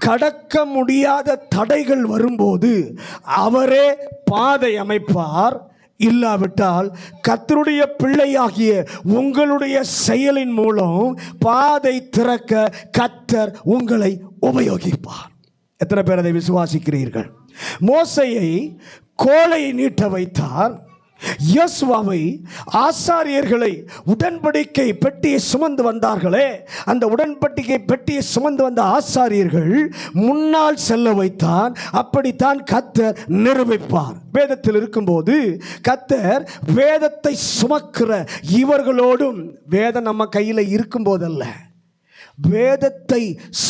கடக்க முடியாத தடைகள் வரும்போது அவரே பாதை அமைப்பார். இல்லாவிட்டால் கர்த்தருடைய பிள்ளையாகிய உங்களுடைய செயலின் மூலம் பாதை திறக்க கர்த்தர் உங்களை உபயோகிப்பார். எத்தனை பேர் அதை விசுவாசிக்கிறீர்கள்? மோசையை கோலையை நீட்ட வைத்தார். யோசுவாவை ஆசாரியர்களை உடன்படிக்கை பெட்டியை சுமந்து வந்தார்களே, அந்த உடன்படிக்கை பெட்டியை சுமந்து வந்த ஆசாரியர்கள் முன்னால் செல்ல வைத்தார். அப்படித்தான் கர்த்தர் நிரூபிப்பார். வேதத்தில் இருக்கும்போது கர்த்தர் வேதத்தை சுமக்கிற இவர்களோடும், வேதம் நம்ம கையில் இருக்கும் போதல்ல, வேதத்தை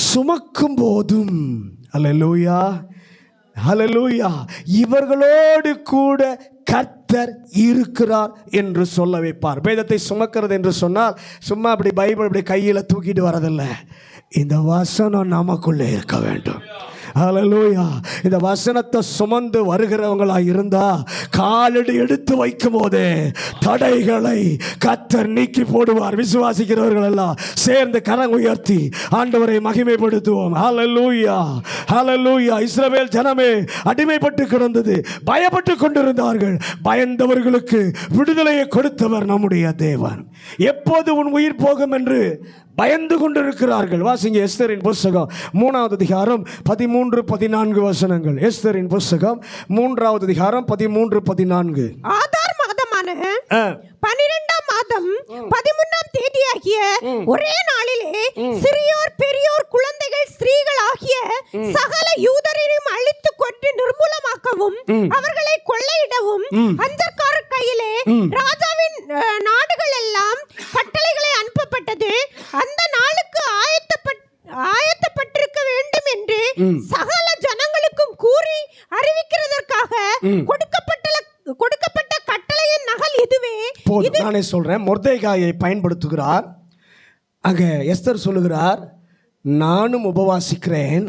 சுமக்கும் போதும், அல்லேலூயா ஹல்லேலூயா, இவர்களோடு கூட கர்த்தர் இருக்கிறார் என்று சொல்ல வைப்பார். வேதத்தை சுமக்கிறது என்று சொன்னால் சும்மா அப்படி பைபிள் இப்படி கையில் தூக்கிட்டு வரதில்ல. இந்த வசனம் நமக்குள்ளே இருக்க வேண்டும். ஹல்லேலூயா. இந்த வசனத்தை சுமந்து வருகிறவங்களாக இருந்தா காலடி எடுத்து வைக்கும் போதே தடைகளை கர்த்தர் நீக்கி போடுவார். விசுவாசிக்கிறவர்கள் எல்லாம் சேர்ந்து கரம் உயர்த்தி ஆண்டவரை மகிமைப்படுத்துவோம். ஹல்லேலூயா ஹல்லேலூயா. இஸ்ரவேல் ஜனமே அடிமைப்பட்டு கிடந்தது, பயப்பட்டு கொண்டிருந்தார்கள். பயந்தவர்களுக்கு விடுதலையை கொடுத்தவர் நம்முடைய தேவன். எப்போது உன் உயிர் போகும் என்று பயந்து கொண்டிருக்கிறார்கள். வாசிங்க எஸ்தரின் புஸ்தகம் 3வது அதிகாரம் 13-14 வசனங்கள். எஸ்தரின் புஸ்தகம் 3வது அதிகாரம் 13-14.
ஆதார் மாதமான 12ஆம் மாதம் 13ஆம் தேதியாகிய ஒரே நாளிலே சிறியோர் பெரியோர் குழந்தைகள் ஸ்திரீகள் ஆகிய சகல யூதரையும் அழித்து கொன்று நிர்மூலமாக்கவும் அவர்களை கொள்ளையிடவும் அந்தர்காரர் கையிலே ராஜாவின் நாடுகள் எல்லாம் கட்டளைகளை அனுப்பப்பட்டது. அந்த நாளுக்கு ஆயத்தப்பட்டிருக்க வேண்டும் என்று சகல ஜனங்களுக்கும் கூறி அறிவிக்கிறதற்காக கொடுக்கப்பட்ட கட்டளையின் நகல் இதுவே.
நானே சொல்றேன். மொர்தெகாயை பயன்படுத்துகிறார். அங்க எஸ்தர் சொல்லுகிறார், நானும் உபவாசிக்கிறேன்,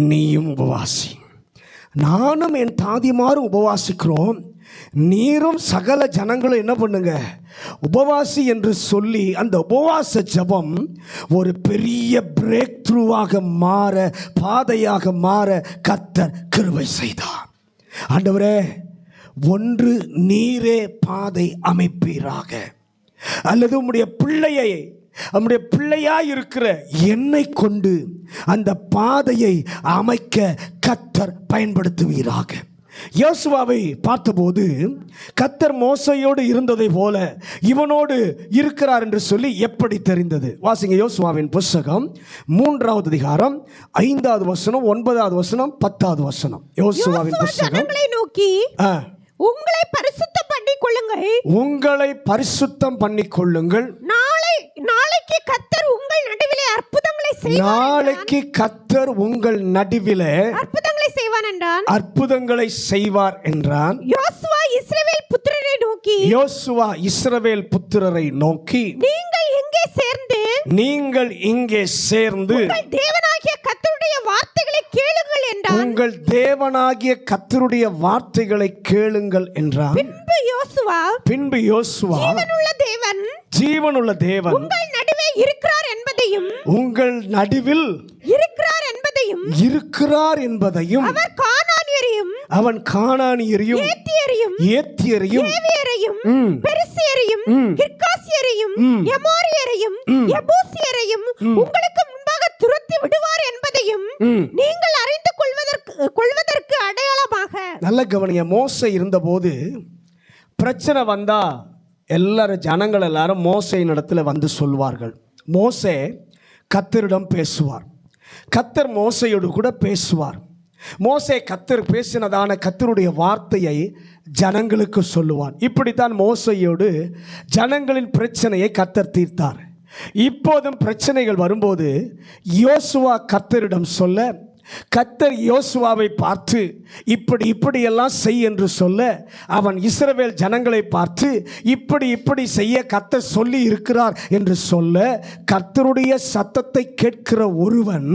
நீயும் உபவாசி. நானும் என் தாதிமாரும் உபவாசிக்கிறோம், நீரும் சகல ஜனங்களும் என்ன பண்ணுங்க, உபவாசி என்று சொல்லி அந்த உபவாச ஜெபம் ஒரு பெரிய பிரேக் த்ரூவாக மாற, பாதையாக மாற கர்த்தர் கிருபை செய்தார். ஆண்டவரே, ஒன்று நீரே பாதை அமைப்பீராக, அல்லது உம்முடைய பிள்ளையை நம்முடைய பிள்ளையாய் இருக்கிற என்னை கொண்டு அந்த பாதையை அமைக்க கர்த்தர் பயன்படுத்துவீராக. யோசுவாவை பார்த்தபோது கர்த்தர் மோசையோடு இருந்ததை போல இவனோடு இருக்கிறார் என்று சொல்லி எப்படி தெரிந்தது? வாசிங்க யோசுவாவின் புத்தகம் 3வது அதிகாரம் 5வது வசனம், 9வது வசனம், 10வது வசனம். யோசுவாவின் புத்தகம்
நோக்கி உங்களை பரிசுத்தம் பண்ணிக் கொள்ளுங்கள்,
உங்களை பரிசுத்தம் பண்ணிக் கொள்ளுங்கள்.
நாளைக்கு கர்த்தர் உங்கள் நடுவிலே அற்புதங்களை செய்வார்.
நாளைக்கு கர்த்தர் உங்கள் நடுவிலே
அற்புதங்களை செய்வார் என்றான்.
அற்புதங்களை செய்வார் என்றான்.
யோசுவா இஸ்ரவேல் புத்திரரை நோக்கி,
யோசுவா இஸ்ரவேல் புத்திரரை நோக்கி, நீங்கள் இங்கே சேர்ந்து
உங்கள் தேவனாகிய கர்த்தருடைய வார்த்தைகளை கேளுங்கள் என்றான்.
உங்கள் தேவனாகிய கர்த்தருடைய வார்த்தைகளை கேளுங்கள் என்றான். பின்பு யோசுவா ஜீவனுள்ள தேவன்
உங்கள் நடுவே இருக்கிறார் என்பதையும்,
உங்கள் நடுவில் இருக்கிறார் என்பதையும் அவன் கானானியரையும் ஏத்தியரையும்
பெரிசியரையும் கிர்காசியரையும் எமோரியரையும் எபூசியரையும் உங்களுக்கு முன்பாக துரத்தி விடுவார் என்பதையும் நீங்கள் அறிந்து கொள்வதற்கு அடையாளமாக.
நல்ல கவனிங்க. மோசே இருந்தபோது பிரச்சனை வந்தா எல்லாரும் ஜனங்கள் எல்லாரும் மோசேயின் இடத்துல வந்து சொல்வார்கள். மோசே கர்த்தரிடம் பேசுவார், கர்த்தர் மோசையோடு கூட பேசுவார். மோசே கர்த்தர் பேசினதான கர்த்தருடைய வார்த்தையை ஜனங்களுக்கு சொல்லுவான். இப்படித்தான் மோசையோடு ஜனங்களின் பிரச்சனையை கர்த்தர் தீர்த்தார். இப்போதும் பிரச்சனைகள் வரும்போது யோசுவா கர்த்தரிடம் சொல்ல, கர்த்தர் யோசுவாவை பார்த்து இப்படியெல்லாம் செய் என்று சொல்ல, அவன் இஸ்ரவேல் ஜனங்களை பார்த்து இப்படி செய்ய கர்த்தர் சொல்லி இருக்கிறார் என்று சொல்ல, கர்த்தருடைய சத்தத்தை கேட்கிற ஒருவன்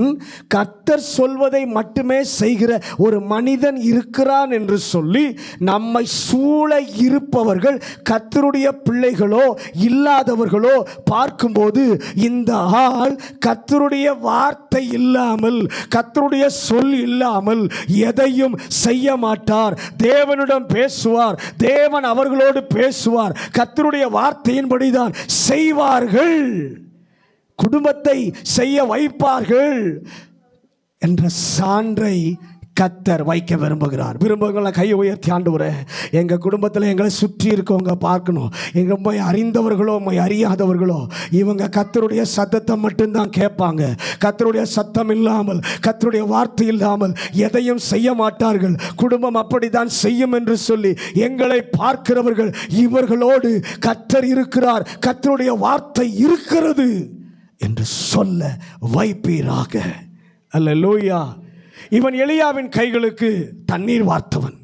கர்த்தர் சொல்வதை மட்டுமே செய்கிற ஒரு மனிதன் இருக்கிறான் என்று சொல்லி நம்மை சூழ இருப்பவர்கள் கர்த்தருடைய பிள்ளைகளோ இல்லாதவர்களோ பார்க்கும்போது, இந்த ஆள் கர்த்தருடைய வார்த்தை இல்லாமல், கர்த்தருடைய சொல் இல்லாமல் எதையும் செய்ய மாட்டார். தேவனிடம் பேசுவார், தேவன் அவர்களோடு பேசுவார், கர்த்தருடைய வார்த்தையின்படிதான் செய்வார்கள், குடும்பத்தை செய்ய வைப்பார்கள் என்ற சான்றை கர்த்தர் வைக்க விரும்புகிறார். கையை உயர்த்தி, ஆண்டவரே எங்கள் குடும்பத்தில் எங்களை சுற்றி இருக்கவங்க பார்க்கணும், எங்கள் உண்மை அறிந்தவர்களோ உண்மை அறியாதவர்களோ இவங்க கர்த்தருடைய சத்தத்தை மட்டும்தான் கேட்பாங்க, கர்த்தருடைய சத்தம் இல்லாமல், கர்த்தருடைய வார்த்தை இல்லாமல் எதையும் செய்ய மாட்டார்கள், குடும்பம் அப்படித்தான் செய்யும் என்று சொல்லி எங்களை பார்க்கிறவர்கள் இவர்களோடு கர்த்தர் இருக்கிறார், கர்த்தருடைய வார்த்தை இருக்கிறது என்று சொல்ல வைப்பீராக. அல்லேலூயா. இவன் எலியாவின் கைகளுக்கு தண்ணீர் வார்த்தவன்,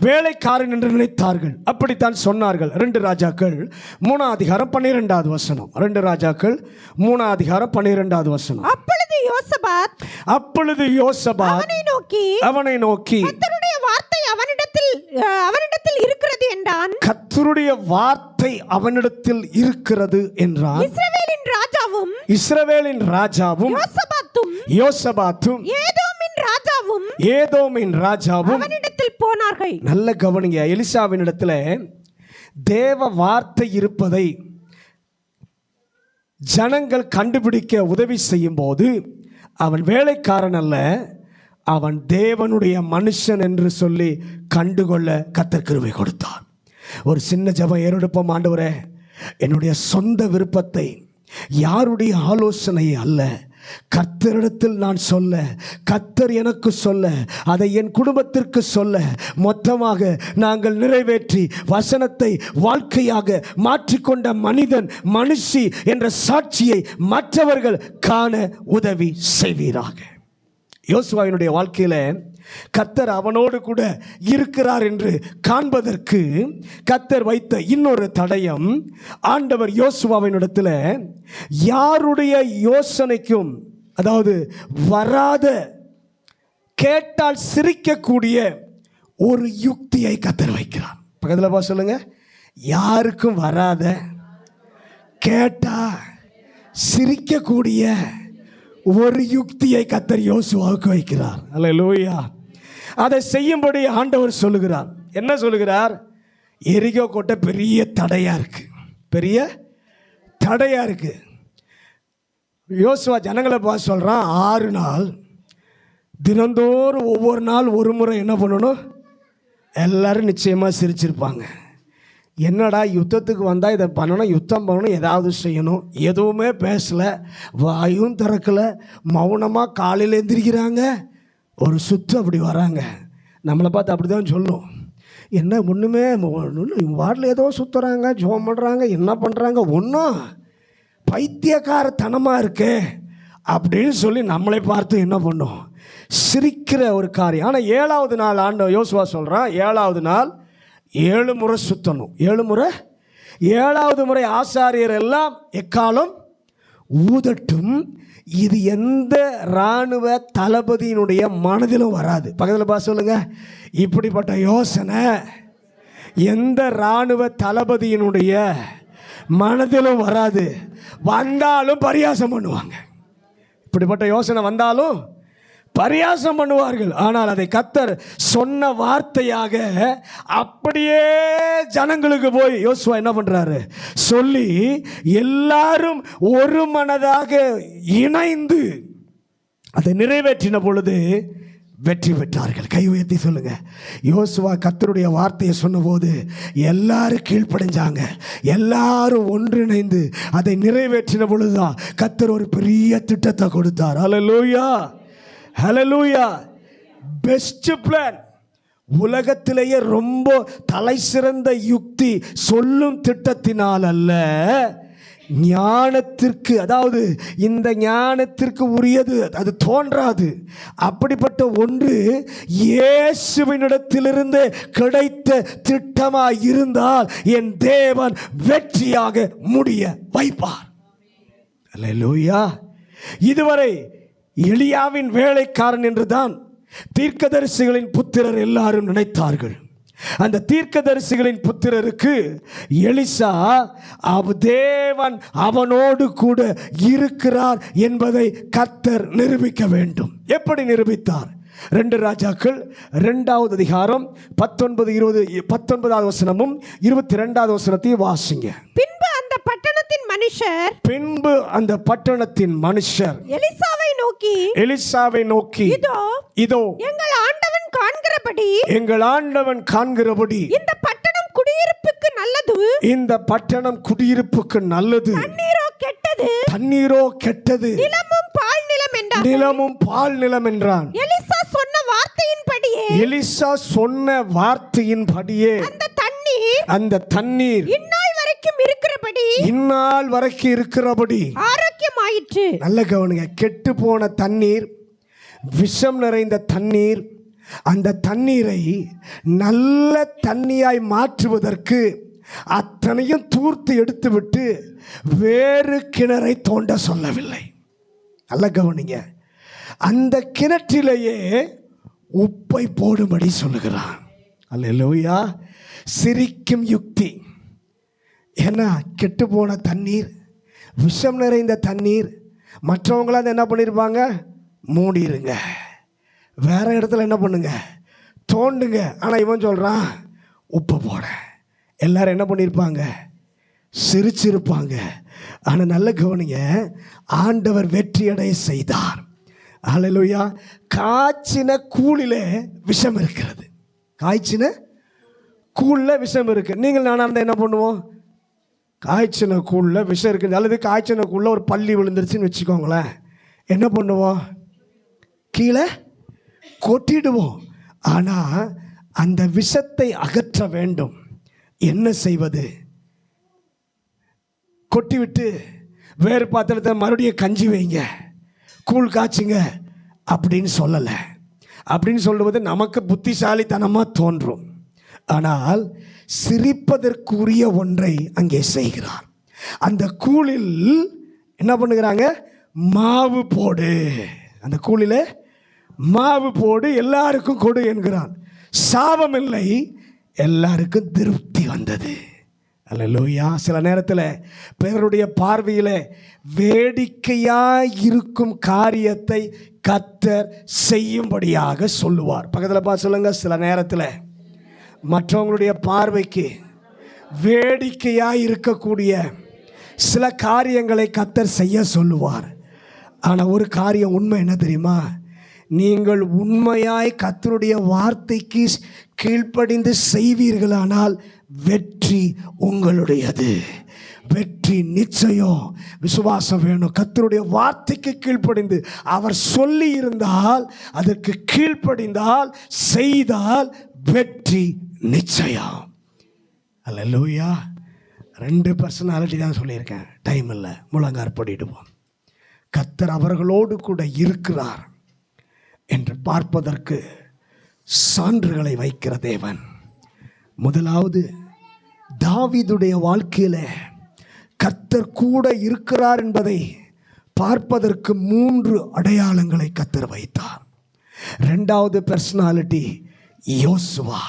வேலைக்காரன் என்று நினைத்தார்கள், அப்படித்தான் சொன்னார்கள். 2 ராஜாக்கள் 3 அதிகாரம் 12வது வசனம். 2 ராஜாக்கள் 3 அதிகாரம் 12வது வசனம். அப்பொழுது யோசபாத் அவனை நோக்கி
கர்த்தருடைய வார்த்தை அவனிடத்தில் இருக்கிறது என்றான்.
கர்த்தருடைய வார்த்தை அவனிடத்தில் இருக்கிறது என்றான். இஸ்ரவேலின் ராஜாவும் யோசபாத்தும் ஏதோமின் ராஜாவும்
அவனிடத்தில் போனார்கள்.
நல்ல கவனிங்க. எலிசாவின் இடத்துல தேவ வார்த்தை இருப்பதை ஜனங்கள் கண்டுபிடிக்க உதவி செய்யும் போது அவன் வேலைக்காரன் அல்ல, அவன் தேவனுடைய மனுஷன் என்று சொல்லி கண்டுகொள்ள கர்த்தர் கிருபை கொடுத்தார். ஒரு சின்ன ஜெபம் ஏறெடுப்போம். ஆண்டவரே, என்னுடைய சொந்த விருப்பத்தை, யாருடைய ஆலோசனை அல்ல, கர்த்தரிடத்தில் நான் சொல்ல, கர்த்தர் எனக்கு சொல்ல, அதை என் குடும்பத்திற்கு சொல்ல, மொத்தமாக நாங்கள் நிறைவேற்றி வசனத்தை வாழ்க்கையாக மாற்றிக்கொண்ட மனுஷி என்ற சாட்சியை மற்றவர்கள் காண உதவி செய்வீராக. யோசுவாவினுடைய வாழ்க்கையில கர்த்தர் அவனோடு கூட இருக்கிறார் என்று காண்பதற்கு கர்த்தர் வைத்த இன்னொரு தடயம், ஆண்டவர் யோசுவாவினிடத்தில் யாருடைய யோசனைக்கும், அதாவது வராத, கேட்டால் சிரிக்கக்கூடிய ஒரு யுக்தியை கர்த்தர் வைக்கிறார். பக்கத்தில் சொல்லுங்க, யாருக்கும் வராத, கேட்டா சிரிக்கக்கூடிய ஒரு யுக்தியை கர்த்தர் யோசுவாவுக்கு வைக்கிறார். அல்லேலூயா. அதை செய்யும்படி ஆண்டவர் சொல்லுகிறார். என்ன சொல்லுகிறார்? எரிகோ கோட்டை பெரிய தடையா இருக்கு, யோசுவா ஜனங்களை பார்த்து சொல்கிறான், 6 நாள் தினந்தோறும் ஒவ்வொரு நாள் ஒரு முறை என்ன பண்ணணும்? எல்லோரும் நிச்சயமாக சிரிச்சிருப்பாங்க. என்னடா யுத்தத்துக்கு வந்தால் இதை பண்ணணும், யுத்தம் பண்ணணும், ஏதாவது செய்யணும். எதுவுமே பேசலை, வாயும் திறக்கலை, மௌனமாக காலையில் எழுந்திரிக்கிறாங்க, ஒரு சுற்று அப்படி வராங்க. நம்மளை பார்த்து அப்படி தான் சொல்லும், என்ன ஒன்றுமே வார்டில் ஏதோ சுற்றுறாங்க, ஜோம் பண்ணுறாங்க, என்ன பண்ணுறாங்க, ஒன்றும் பைத்தியக்காரத்தனமாக இருக்கு அப்படின்னு சொல்லி நம்மளை பார்த்து என்ன பண்ணும்? சிரிக்கிற ஒரு காரியம். ஆனால் 7வது நாள் ஆண்டவர் யோசுவா சொல்கிறான், 7வது நாள் 7 முறை சுற்றணும். 7 முறை. 7வது முறை ஆசாரியர் எல்லாம் எக்காலம் ஊதட்டும். இது எந்த இராணுவ தளபதியினுடைய மனதிலும் வராது. பக்கத்தில் பார்த்து சொல்லுங்க, இப்படிப்பட்ட யோசனை எந்த இராணுவ தளபதியினுடைய மனதிலும் வராது. வந்தாலும் பரியாசம் பண்ணுவாங்க. இப்படிப்பட்ட யோசனை வந்தாலும் பரியாசம் பண்ணுவார்கள். ஆனால் அதை கர்த்தர் சொன்ன வார்த்தையாக அப்படியே ஜனங்களுக்கு போய் யோசுவா என்ன பண்றாரு சொல்லி, எல்லாரும் ஒரு மனதாக இணைந்து அதை நிறைவேற்றின பொழுது வெற்றி பெற்றார்கள். கை உயர்த்தி சொல்லுங்க. யோசுவா கர்த்தருடைய வார்த்தையை சொன்னபோது எல்லாரும் கீழ்ப்படைஞ்சாங்க. எல்லாரும் ஒன்றிணைந்து அதை நிறைவேற்றின பொழுதுதான் கர்த்தர் ஒரு பெரிய திட்டத்தை கொடுத்தார். Hallelujah, hallelujah. Best plan. உலகத்திலேயே ரொம்ப தலை சிறந்த யுக்தி சொல்லும் திட்டத்தினால் அல்ல, ஞானத்திற்கு, அதாவது இந்த ஞானத்திற்கு உரியது அது தோன்றாது. அப்படிப்பட்ட ஒன்று இயேசுவினிடத்திலிருந்து கிடைத்த திட்டமாய் இருந்தால் என் தேவன் வெற்றியாக முடிய வைப்பார். அல்லேலூயா. இதுவரை எலியாவின் வேலைக்காரன் என்றுதான் தீர்க்கதரிசிகளின் புத்திரர் எல்லாரும் நினைத்தார்கள். அந்த தீர்க்கதரிசிகளின் புத்திரருக்கு எலிசா தேவன் அவனோடு கூட இருக்கிறார் என்பதை கர்த்தர் நிரூபிக்க வேண்டும். எப்படி நிரூபித்தார்? 2 ராஜாக்கள் 2வது அதிகாரம் 19வது வசனமும் 22வது வசனத்தையும் வாசிங்க.
பின்பு அந்த பட்டணத்தின் மனுஷர் எலிசாவை நோக்கி இதோ எங்கள் ஆண்டவன் காண்கிறபடி இந்த பட்டணம் குடியிருப்புக்கு நல்லது, தண்ணீரோ கெட்டது, நிலமும் பால் நிலம் என்றான். எலிசா சொன்ன வார்த்தையின்படியே அந்த தண்ணீர் இந்நாள் வரைக்கும் இருக்கிறபடி ஆரோக்கியமாயிற்று.
நல்ல கவனிங்க. கெட்டு போன தண்ணீர், விஷம் நிறைந்த தண்ணீர், அந்த தண்ணீரை நல்ல தண்ணியாய் மாற்றுவதற்கு அத்தனையும் தூர்த்து எடுத்துவிட்டு வேறு கிணறை தோண்ட சொல்லவில்லை. நல்ல கவனிங்க. அந்த கிணற்றிலேயே உப்பை போடும்படி சொல்லுகிறான். அல்லேலூயா. சிரிக்கும் யுக்தி. ஏன்னா கெட்டு போன தண்ணீர், விஷம் நிறைந்த தண்ணீர், மற்றவங்களாம் அதை என்ன பண்ணியிருப்பாங்க? மூடிருங்க, வேற இடத்துல என்ன பண்ணுங்க, தோண்டுங்க. ஆனால் இவன் சொல்கிறான் உப்பு போட. எல்லாரும் என்ன பண்ணியிருப்பாங்க? சிரிச்சிருப்பாங்க. ஆனால் நல்ல கவனிங்க, ஆண்டவர் வெற்றியடைய செய்தார். அல்லேலூயா. காய்ச்சின கூழிலே விஷம் இருக்கிறது. காய்ச்சின கூழில் விஷம் இருக்கு. நீங்கள் நானாக இருந்தால் என்ன பண்ணுவோம்? காய்ச்சின கூழில் விஷம் இருக்குது, அல்லது காய்ச்சின கூழில் ஒரு பள்ளி விழுந்துருச்சுன்னு வச்சுக்கோங்களேன், என்ன பண்ணுவோம்? கீழே கொட்டிடுவோம். ஆனால் அந்த விஷத்தை அகற்ற வேண்டும். என்ன செய்வது? கொட்டிவிட்டு வேறு பாத்திரத்தை மறுபடியும் கஞ்சி வைங்க, கூழ் காய்ச்சுங்க அப்படின்னு சொல்லலை. அப்படின்னு சொல்லுவது நமக்கு புத்திசாலித்தனமாக தோன்றும். ஆனால் சிரிப்பதற்குரிய ஒன்றை அங்கே செய்கிறார். அந்த கூழில் என்ன பண்ணுகிறாங்க? மாவு போடு. அந்த கூழில் மாவு போடு, எல்லாருக்கும் கொடு என்கிறான். சாபம் இல்லை, எல்லாருக்கும் திருப்தி வந்தது. அல்லேலூயா. சில நேரத்தில் பிறருடைய பார்வையில் வேடிக்கையாக இருக்கும் காரியத்தை கர்த்தர் செய்யும்படியாக சொல்லுவார். பக்கத்தில் பார்த்து சொல்லுங்க. சில நேரத்தில் மற்றவங்களுடைய பார்வைக்கு வேடிக்கையாக இருக்கக்கூடிய சில காரியங்களை கர்த்தர் செய்ய சொல்லுவார். ஆனால் ஒரு காரியம் உண்மை என்ன தெரியுமா? நீங்கள் உண்மையாய் கர்த்தருடைய வார்த்தைக்கு கீழ்ப்படிந்து செய்வீர்களானால் வெற்றி உங்களுடையது. வெற்றி நிச்சயம். விசுவாசம் வேணும். கர்த்தருடைய வார்த்தைக்கு கீழ்ப்படிந்து அவர் சொல்லி இருந்தால், அதற்கு கீழ்ப்படிந்தால், செய்தால் வெற்றி நிச்சயம். அல்லேலூயா. 2 பர்சனாலிட்டி தான் சொல்லியிருக்கேன், டைம் இல்லை, முழங்கார் படிடுவோம். கர்த்தர் அவர்களோடு கூட இருக்கிறார் என்று பார்ப்பதற்கு சான்றுகளை வைக்கிற தேவன். முதலாவது, தாவீதுடைய வாழ்க்கையில் கர்த்தர் கூட இருக்கிறார் என்பதை பார்ப்பதற்கு 3 அடையாளங்களை கர்த்தர் வைத்தார். 2வது பர்சனாலிட்டி யோசுவா.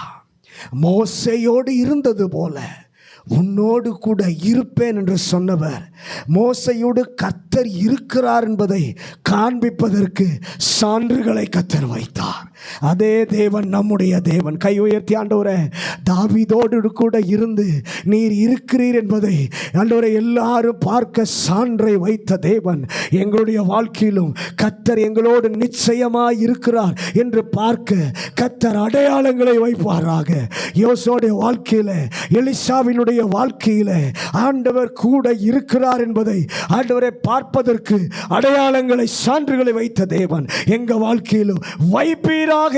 மோசேயோடு இருந்தது போல உன்னோடு கூட இருப்பேன் என்று சொன்னவர் மோசேயோடு கர்த்தர் இருக்கிறார் என்பதை காண்பிப்பதற்கு சான்றுகளை கர்த்தர் வைத்தார். அதே தேவன் நம்முடைய தேவன். கை உயர்த்தி, ஆண்டவரே, தாவீதோடு கூட இருந்து நீர் இருக்கிறீர் என்பதை ஆண்டவரே எல்லாரும் பார்க்க சான்றை வைத்த தேவன் எங்களுடைய வாழ்க்கையிலும் கர்த்தர் எங்களோடு நிச்சயமாய் இருக்கிறார் என்று பார்க்க கர்த்தர் அடையாளங்களை வைப்பாராக. யோசுவாவுடைய வாழ்க்கையில், எலிசாவினுடைய வாழ்க்கையில் ஆண்டவர் கூட இருக்கிறார் என்பதை ஆண்டவரை பார்ப்பதற்கு அடையாளங்களை சான்றுகளை வைத்த தேவன் எங்க வாழ்க்கையிலும் வைப்பீராக.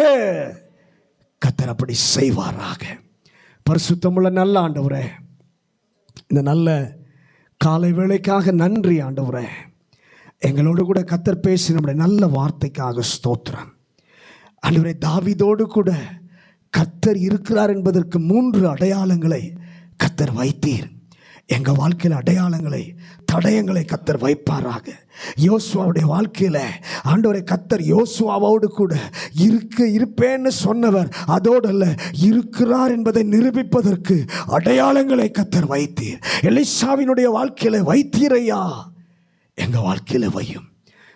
கர்த்தர் அப்படி செய்வாராக. பரிசுத்தமுள்ள நல்ல ஆண்டவரே, இந்த நல்ல காலை வேளைக்காக நன்றி ஆண்டவரே. எங்களோடு கூட கர்த்தர் பேசி நம்முடைய நல்ல வார்த்தைக்காக ஸ்தோத்திரம் ஆண்டவரே. தாவீதோடு கூட கர்த்தர் இருக்கிறார் என்பதற்கு 3 அடையாளங்களை கர்த்தர் வைத்தீர். எங்கள் வாழ்க்கையில் அடையாளங்களை, தடயங்களை கர்த்தர் வைப்பாராக. யோசுவாவுடைய வாழ்க்கையில் ஆண்டவரை கர்த்தர் யோசுவாவோடு கூட இருப்பேன்னு சொன்னவர் அதோடு அல்ல, இருக்கிறார் என்பதை நிரூபிப்பதற்கு அடையாளங்களை கர்த்தர் வைத்தீர். எலிசாவினுடைய வாழ்க்கையில் வைத்தீரையா, எங்கள் வாழ்க்கையில் வையும்.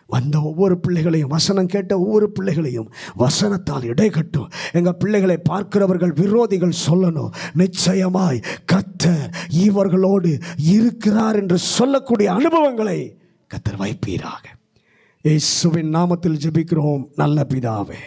வந்த ஒவ்வொரு பிள்ளைகளையும், வசனம் கேட்ட ஒவ்வொரு பிள்ளைகளையும் வசனத்தால் இடைகட்டும். எங்கள் பிள்ளைகளை பார்க்கிறவர்கள், விரோதிகள் சொல்லணும், நிச்சயமாய் கர்த்தர் இவர்களோடு இருக்கிறார் என்று சொல்லக்கூடிய அனுபவங்களை கர்த்தர் வைப்பீராக. இயேசுவின் நாமத்தில் ஜெபிக்கிறோம் நல்ல பிதாவே.